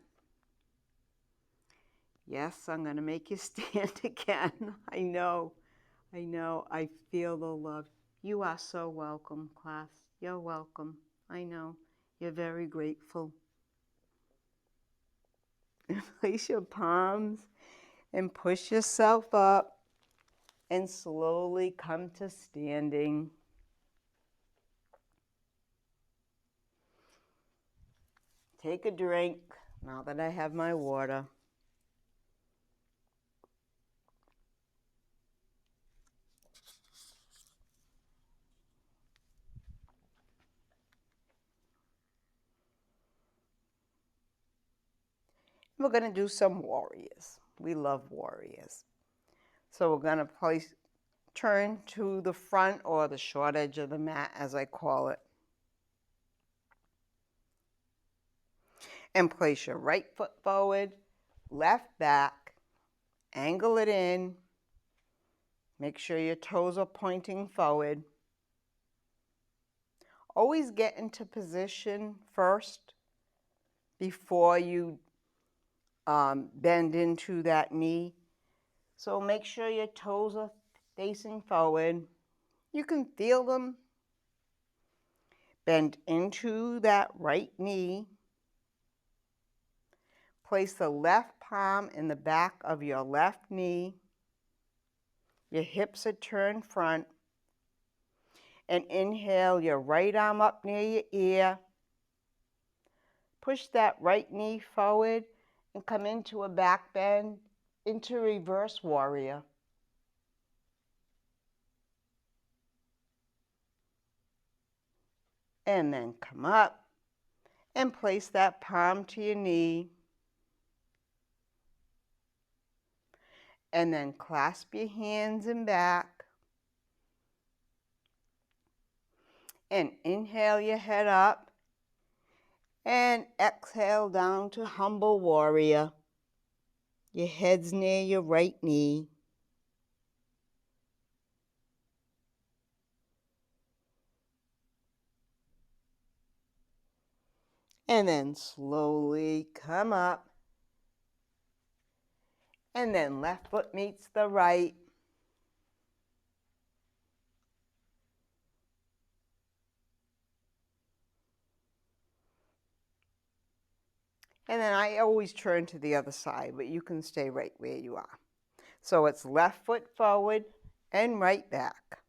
S1: Yes, I'm going to make you stand again. I know. I feel the love. You are so welcome, class. You're welcome. I know. You're very grateful. And place your palms and push yourself up and slowly come to standing. take a drink now that I have my water. We're going to do some warriors. We love warriors. So we're going to turn to the front or the short edge of the mat, as I call it. And place your right foot forward, left back, angle it in. Make sure your toes are pointing forward. Always get into position first before you bend into that knee. So make sure your toes are facing forward. You can feel them. Bend into that right knee. Place the left palm in the back of your left knee. Your hips are turned front. And inhale your right arm up near your ear. Push that right knee forward and come into a back bend, into reverse warrior. And then come up and place that palm to your knee. And then clasp your hands in back. And inhale your head up. And exhale down to humble warrior. Your head's near your right knee. And then slowly come up. And then left foot meets the right. And then I always turn to the other side, but you can stay right where you are. So it's left foot forward and right back.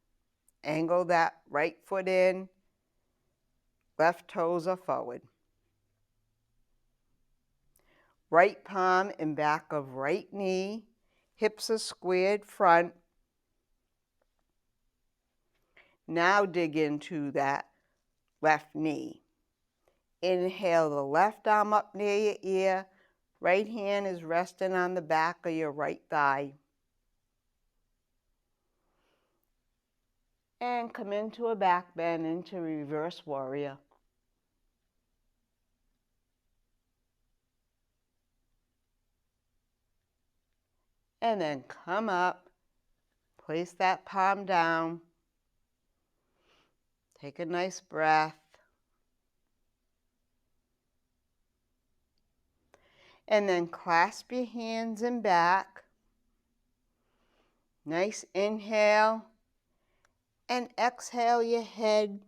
S1: Angle that right foot in. Left toes are forward. Right palm in back of right knee. Hips are squared front. Now dig into that left knee. Inhale the left arm up near your ear. Right hand is resting on the back of your right thigh. And come into a back bend, into reverse warrior. And then come up, place that palm down. Take a nice breath. And then clasp your hands in back. Nice inhale. And exhale your head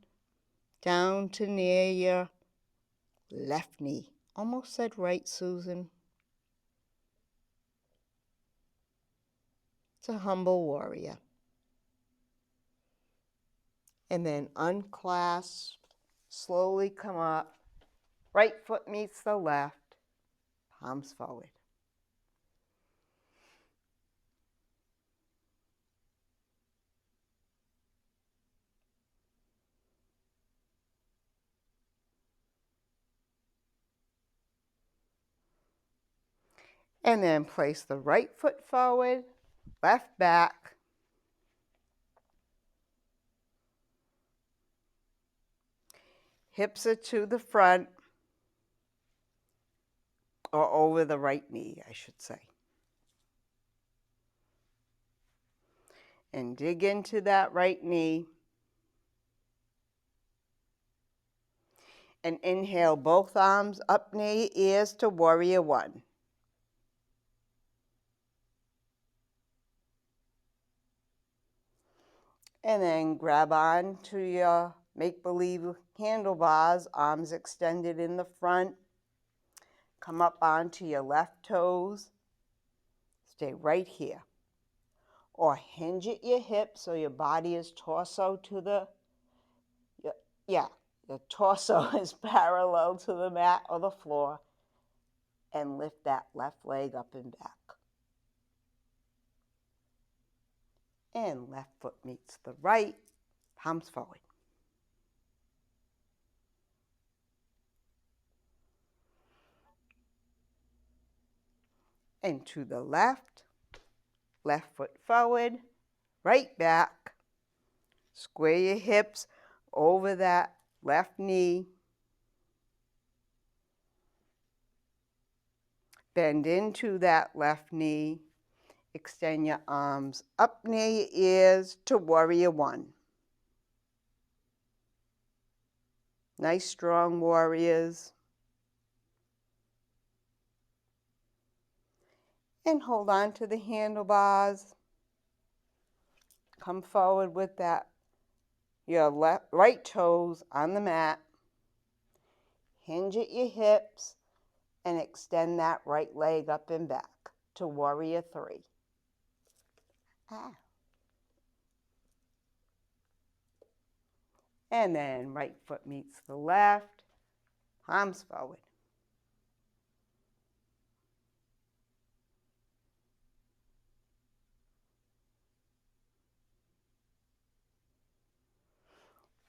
S1: down to near your left knee. Almost said right, Susan. It's a humble warrior. And then unclasp, slowly come up. Right foot meets the left, palms forward. And then place the right foot forward, left back. Hips are to the front, or over the right knee, I should say. And dig into that right knee. And inhale both arms up near your ears to warrior one. And then grab on to your make-believe handlebars, arms extended in the front. Come up onto your left toes. Stay right here. Or hinge at your hips so your body is torso to the, Your torso is parallel to the mat or the floor, and lift that left leg up and back. And left foot meets the right, palms forward. And to the left, left foot forward, right back. Square your hips over that left knee. Bend into that left knee. Extend your arms up near your ears to warrior one. Nice strong warriors. And hold on to the handlebars. Come forward with that, your right toes on the mat. Hinge at your hips and extend that right leg up and back to warrior three. And then right foot meets the left, palms forward.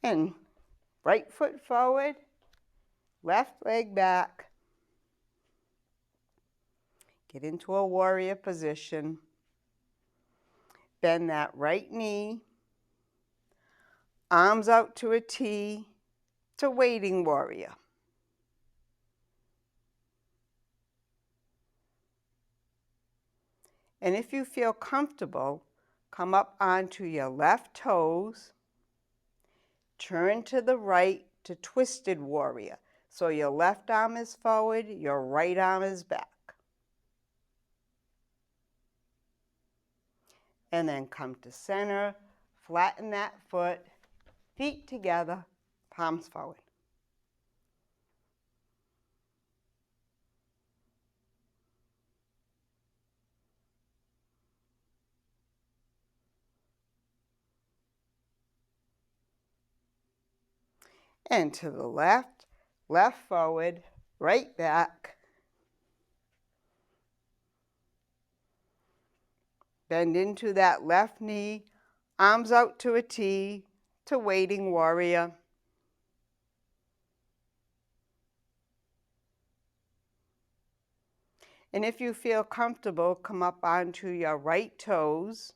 S1: And right foot forward, left leg back. Get into a warrior position. Bend that right knee. Arms out to a T, to waiting warrior. And if you feel comfortable, come up onto your left toes. Turn to the right to twisted warrior. So your left arm is forward, your right arm is back. And then come to center, flatten that foot, feet together, palms forward. And to the left, left forward, right back. Bend into that left knee, arms out to a T, to waiting warrior. And if you feel comfortable, come up onto your right toes.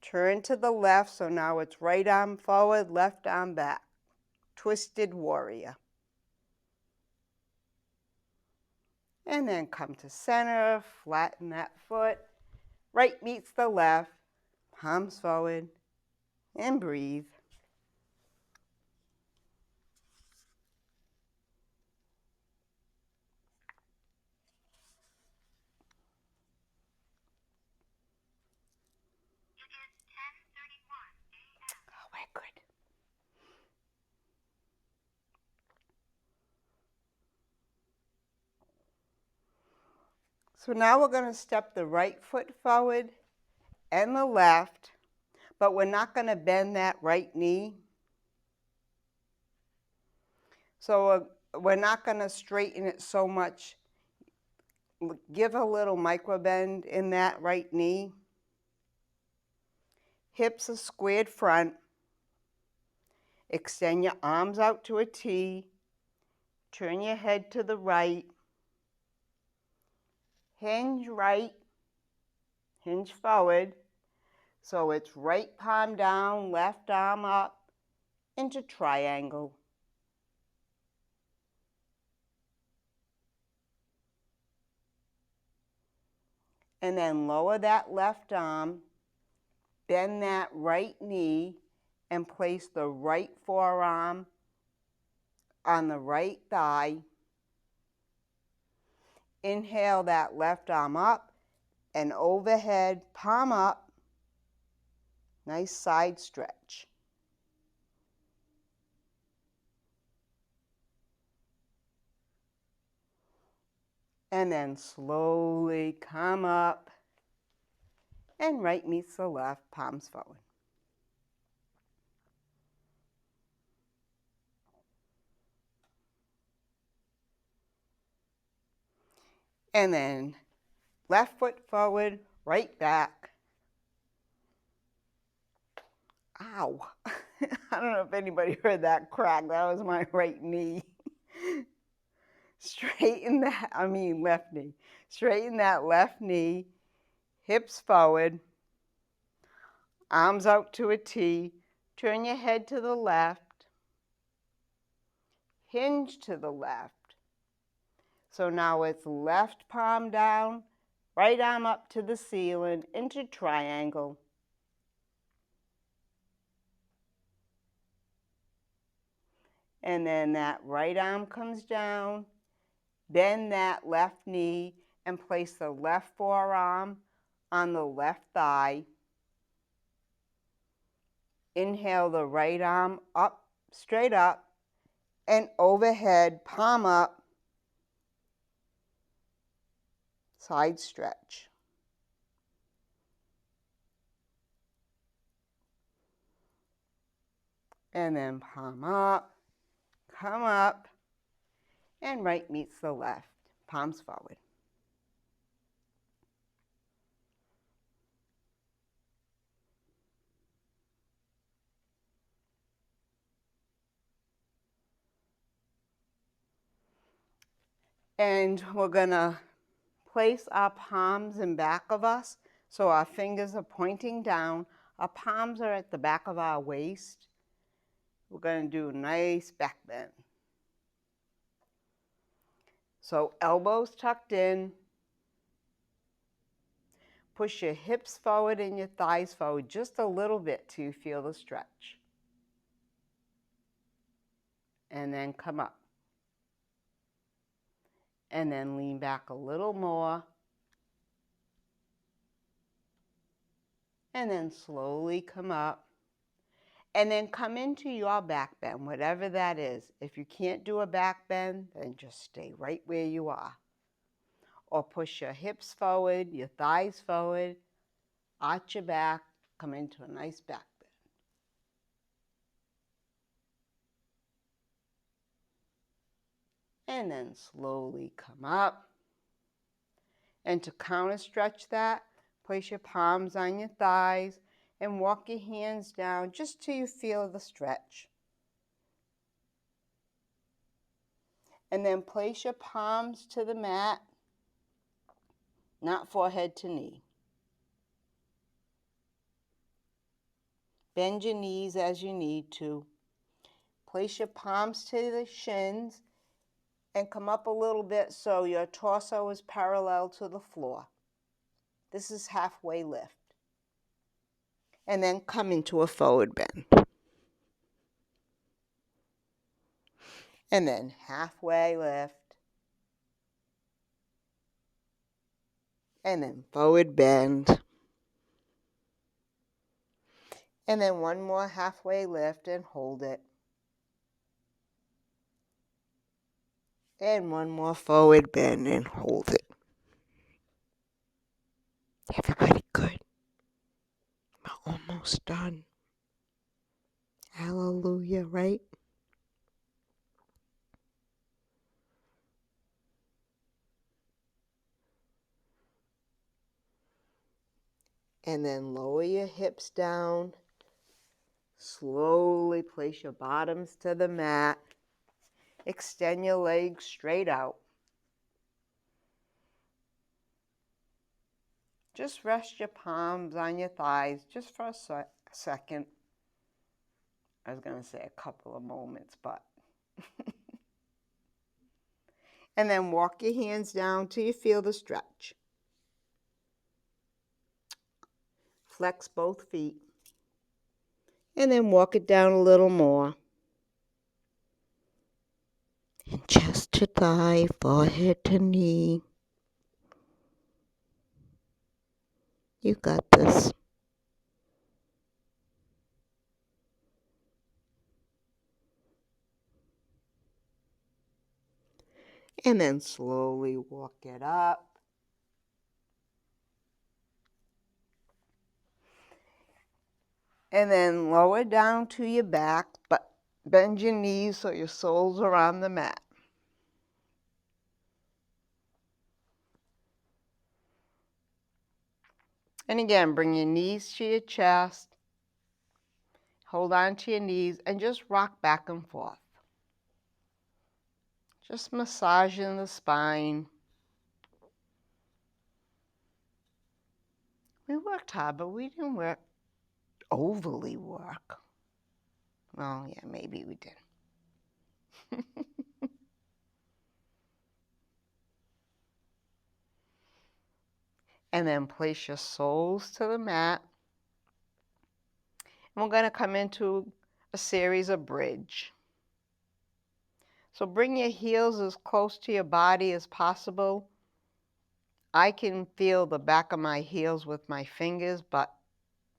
S1: Turn to the left, so now it's right arm forward, left arm back. Twisted warrior. And then come to center, flatten that foot. Right meets the left, palms forward, and breathe.
S2: It is 10:31 a.m.
S1: Oh, we're good. So now we're going to step the right foot forward and the left, but we're not going to bend that right knee. So we're not going to straighten it so much. Give a little micro bend in that right knee. Hips are squared front. Extend your arms out to a T. Turn your head to the right. Hinge right. Hinge forward. So it's right palm down, left arm up into triangle. And then lower that left arm, bend that right knee, and place the right forearm on the right thigh. Inhale that left arm up and overhead, palm up. Nice side stretch. And then slowly come up and right meets the left, palms forward. And then left foot forward, right back. Ow. I don't know if anybody heard that crack. That was my right knee. Straighten that, left knee. Straighten that left knee, hips forward, arms out to a T. Turn your head to the left, hinge to the left. So now it's left palm down, right arm up to the ceiling into triangle. And then that right arm comes down, bend that left knee and place the left forearm on the left thigh. Inhale the right arm up, straight up, and overhead, palm up, side stretch. And then palm up, come up, and right meets the left, palms forward. And we're gonna place our palms in back of us, so our fingers are pointing down. Our palms are at the back of our waist. We're gonna do a nice back bend. So elbows tucked in. Push your hips forward and your thighs forward just a little bit till you feel the stretch. And then come up. And then lean back a little more. And then slowly come up. And then come into your back bend, whatever that is. If you can't do a back bend, then just stay right where you are. Or push your hips forward, your thighs forward, arch your back, come into a nice back bend. And then slowly come up. And to counter stretch that, place your palms on your thighs and walk your hands down just till you feel the stretch. And then place your palms to the mat, not forehead to knee. Bend your knees as you need to. Place your palms to the shins and come up a little bit so your torso is parallel to the floor. This is halfway lift. And then come into a forward bend. And then halfway lift. And then forward bend. And then one more halfway lift and hold it. And one more forward bend and hold it. Everybody good? We're almost done. Hallelujah, right? And then lower your hips down. Slowly place your bottoms to the mat. Extend your legs straight out. Just rest your palms on your thighs just for a second. I was going to say a couple of moments, but. And then walk your hands down till you feel the stretch. Flex both feet. And then walk it down a little more. And chest to thigh, forehead to knee. You got this. And then slowly walk it up. And then lower down to your back, but bend your knees so your soles are on the mat. And again, bring your knees to your chest. Hold on to your knees and just rock back and forth. Just massaging the spine. We worked hard, but we didn't overly work. Well, yeah, maybe we did. And then place your soles to the mat. And we're going to come into a series of bridge. So bring your heels as close to your body as possible. I can feel the back of my heels with my fingers, but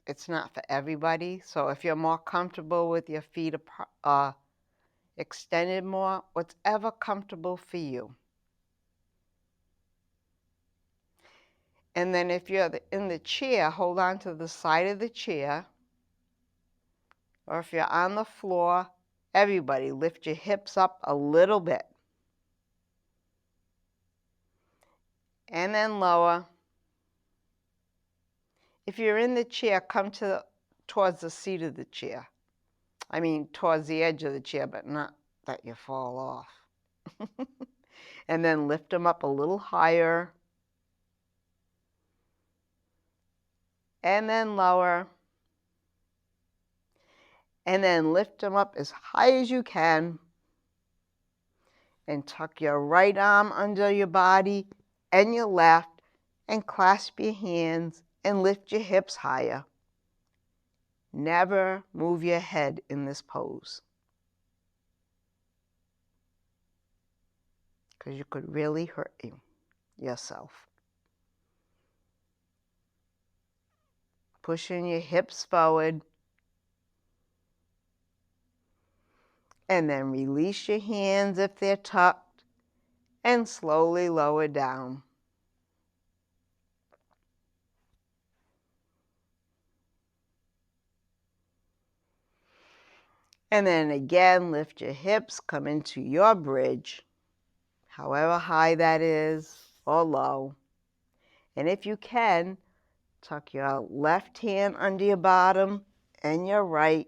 S1: it's not for everybody. So if you're more comfortable with your feet extended more, whatever comfortable for you. And then if you're in the chair, hold on to the side of the chair. Or if you're on the floor, everybody lift your hips up a little bit. And then lower. If you're in the chair, come towards the seat of the chair. I mean, towards the edge of the chair, but not that you fall off. And then lift them up a little higher. And then lower. And then lift them up as high as you can. And tuck your right arm under your body and your left. And clasp your hands and lift your hips higher. Never move your head in this pose, because you could really hurt yourself. Pushing your hips forward. And then release your hands if they're tucked and slowly lower down. And then again, lift your hips, come into your bridge, however high that is or low. And if you can, tuck your left hand under your bottom and your right.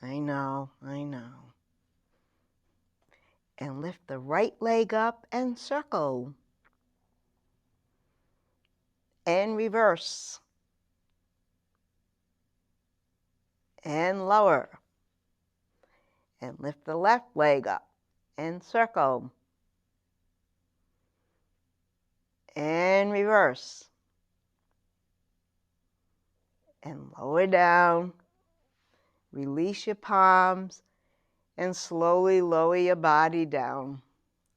S1: I know. And lift the right leg up and circle. And reverse. And lower. And lift the left leg up and circle. And reverse. And lower down. Release your palms and slowly lower your body down.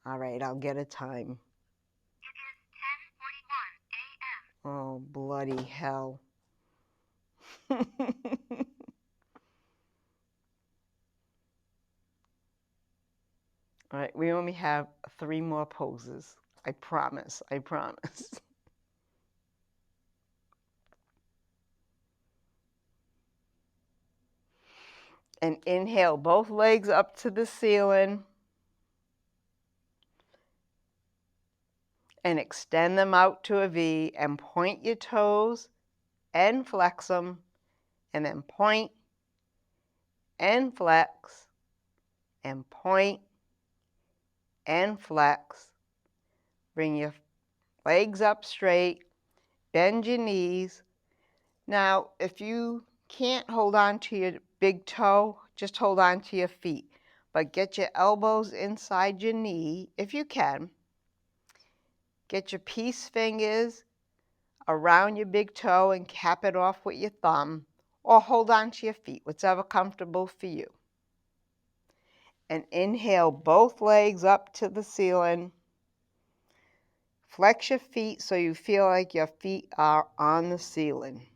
S1: All right, I'll get a time.
S2: It is 10:41 a.m.
S1: Oh, bloody hell. All right, we only have 3 more poses. I promise. And inhale both legs up to the ceiling. And extend them out to a V and point your toes and flex them. And then point and flex and point and flex. Bring your legs up straight. Bend your knees. Now, if you can't hold on to your big toe, just hold on to your feet. But get your elbows inside your knee if you can. Get your peace fingers around your big toe and cap it off with your thumb, or hold on to your feet, whatever comfortable for you. And inhale both legs up to the ceiling. Flex your feet so you feel like your feet are on the ceiling.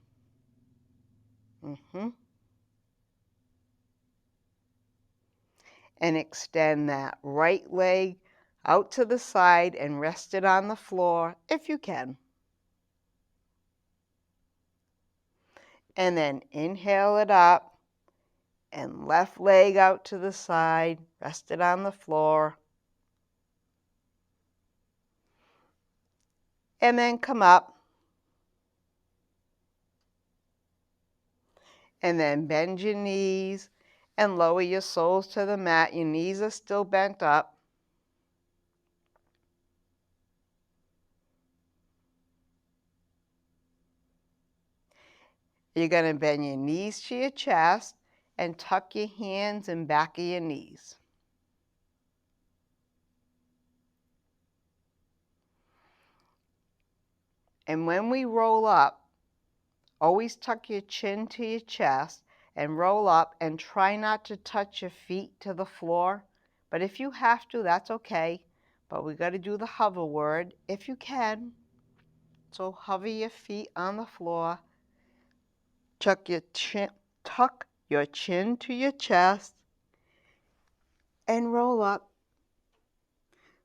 S1: And extend that right leg out to the side and rest it on the floor if you can. And then inhale it up and left leg out to the side, rest it on the floor. And then come up And then bend your knees and lower your soles to the mat. Your knees are still bent up. You're going to bend your knees to your chest and tuck your hands in back of your knees. And when we roll up, always tuck your chin to your chest and roll up, and try not to touch your feet to the floor. But if you have to, that's okay. But we got to do the hover word if you can. So hover your feet on the floor. Tuck your chin to your chest and roll up.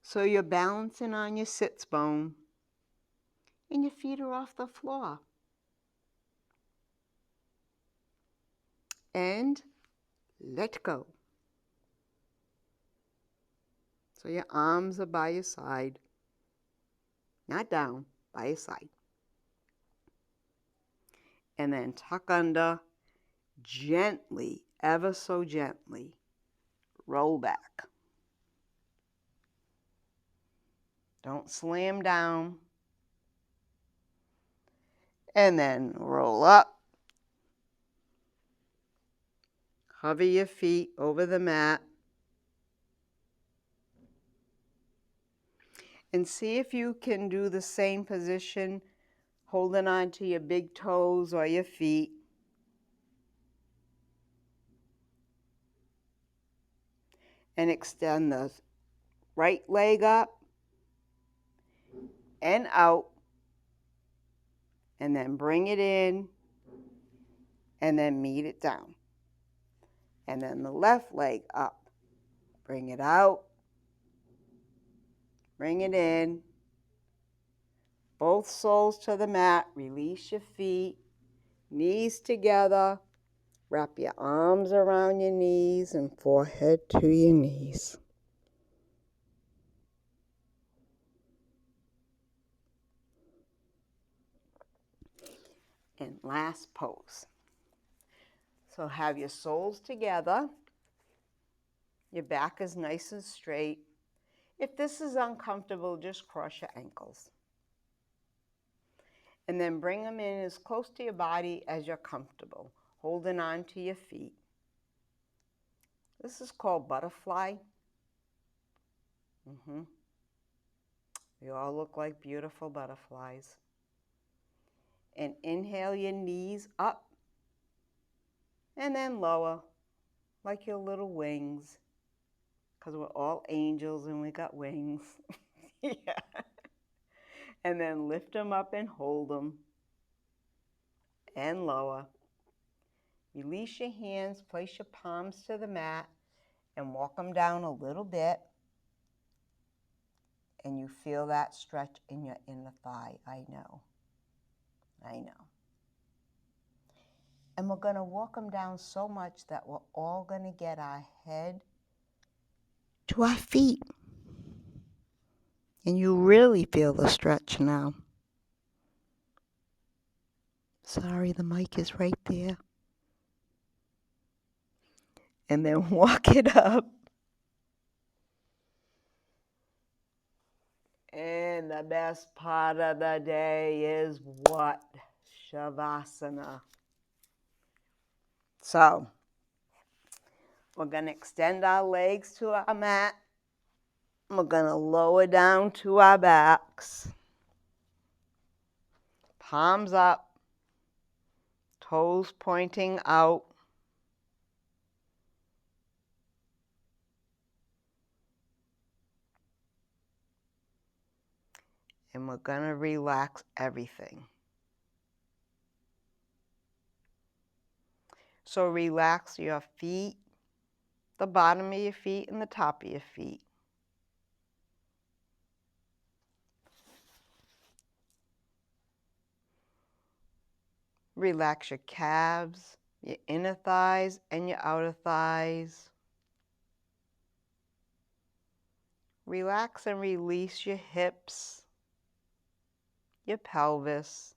S1: So you're balancing on your sits bone and your feet are off the floor. And let go. So your arms are by your side, not down, by your side. And then tuck under, gently, ever so gently, roll back. Don't slam down. And then roll up. Hover your feet over the mat. And see if you can do the same position, holding on to your big toes or your feet. And extend the right leg up and out. And then bring it in. And then meet it down. And then the left leg up. Bring it out. Bring it in. Both soles to the mat. Release your feet. Knees together. Wrap your arms around your knees and forehead to your knees. And last pose. So have your soles together. Your back is nice and straight. If this is uncomfortable, just cross your ankles. And then bring them in as close to your body as you're comfortable, holding on to your feet. This is called butterfly. You all look like beautiful butterflies. And inhale your knees up and then lower like your little wings, because we're all angels and we got wings. Yeah. And then lift them up and hold them and lower. Release your hands, place your palms to the mat and walk them down a little bit. And you feel that stretch in your inner thigh. I know. And we're going to walk them down so much that we're all going to get our head to our feet. And you really feel the stretch now. Sorry, the mic is right there. And then walk it up. And the best part of the day is what? Shavasana. So, we're going to extend our legs to our mat. We're going to lower down to our backs. Palms up. Toes pointing out. And we're going to relax everything. So relax your feet, the bottom of your feet and the top of your feet. Relax your calves, your inner thighs and your outer thighs. Relax and release your hips, your pelvis.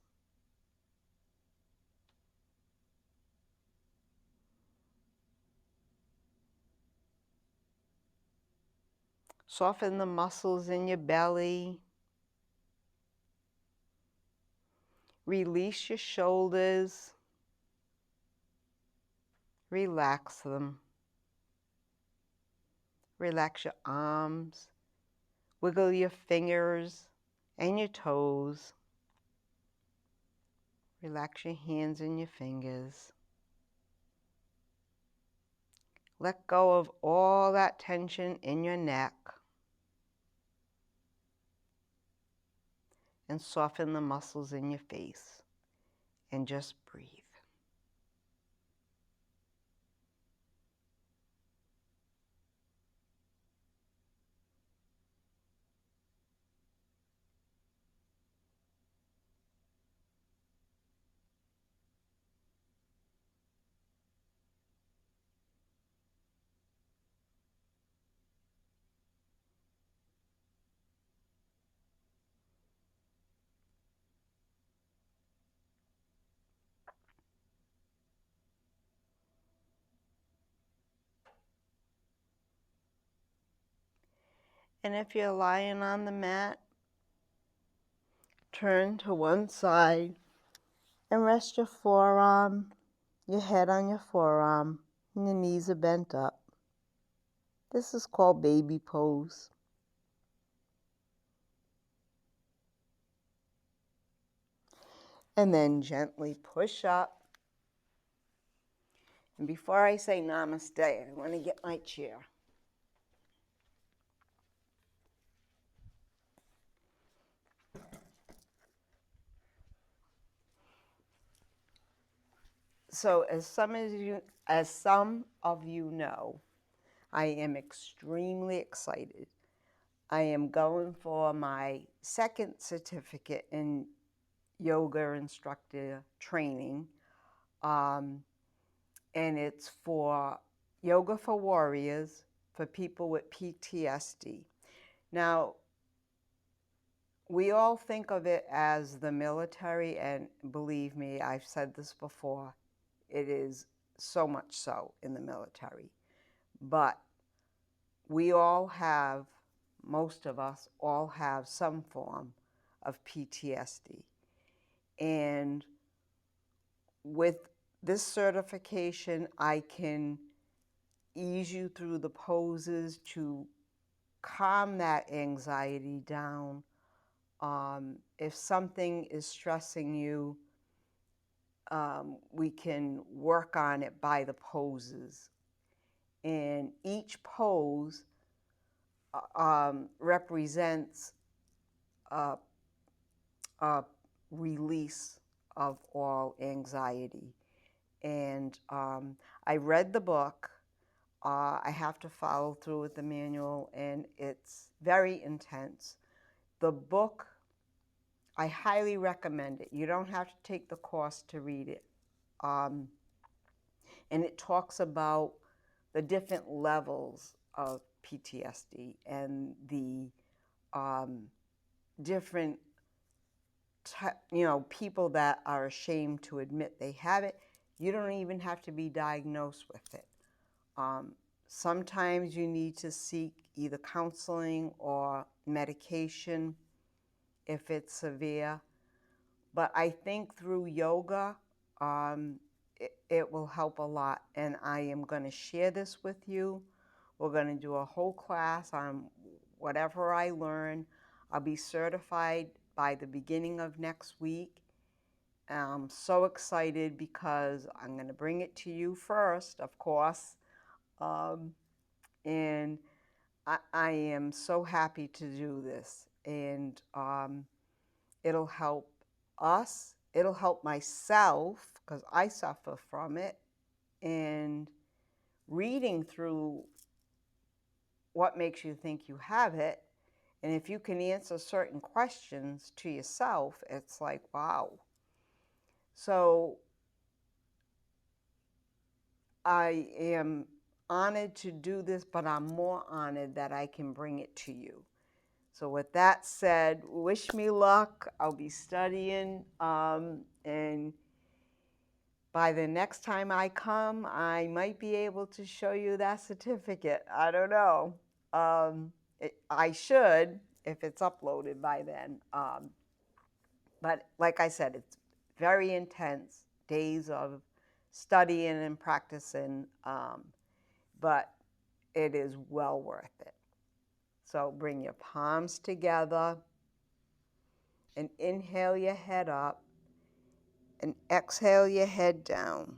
S1: Soften the muscles in your belly. Release your shoulders. Relax them. Relax your arms. Wiggle your fingers and your toes. Relax your hands and your fingers. Let go of all that tension in your neck. And soften the muscles in your face. And just breathe. And if you're lying on the mat, turn to one side and rest your forearm, your head on your forearm, and your knees are bent up. This is called baby pose. And then gently push up. And before I say namaste, I want to get my chair. So as some of you know, I am extremely excited. I am going for my second certificate in yoga instructor training. And it's for Yoga for Warriors for people with PTSD. Now, we all think of it as the military, and believe me, I've said this before, it is so much so in the military. But we all have, most of us all have some form of PTSD. And with this certification, I can ease you through the poses to calm that anxiety down. If something is stressing you, we can work on it by the poses. And each pose represents a release of all anxiety. And I read the book. I have to follow through with the manual, and it's very intense. The book, I highly recommend it. You don't have to take the course to read it. And it talks about the different levels of PTSD and the different people that are ashamed to admit they have it. You don't even have to be diagnosed with it. Sometimes you need to seek either counseling or medication if it's severe. But I think through yoga, it will help a lot. And I am going to share this with you. We're going to do a whole class on whatever I learn. I'll be certified by the beginning of next week. I'm so excited because I'm going to bring it to you first, of course. And I am so happy to do this. And it'll help us. It'll help myself because I suffer from it. And reading through what makes you think you have it, and if you can answer certain questions to yourself, it's like, wow. So I am honored to do this, but I'm more honored that I can bring it to you. So with that said, wish me luck. I'll be studying, and by the next time I come, I might be able to show you that certificate. I don't know. I should if it's uploaded by then. But like I said, it's very intense days of studying and practicing, but it is well worth it. So bring your palms together and inhale your head up and exhale your head down.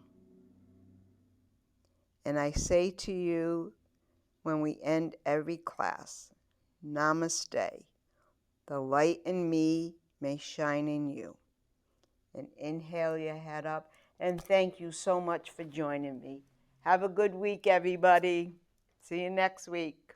S1: And I say to you when we end every class, Namaste. The light in me may shine in you. And inhale your head up. And thank you so much for joining me. Have a good week, everybody. See you next week.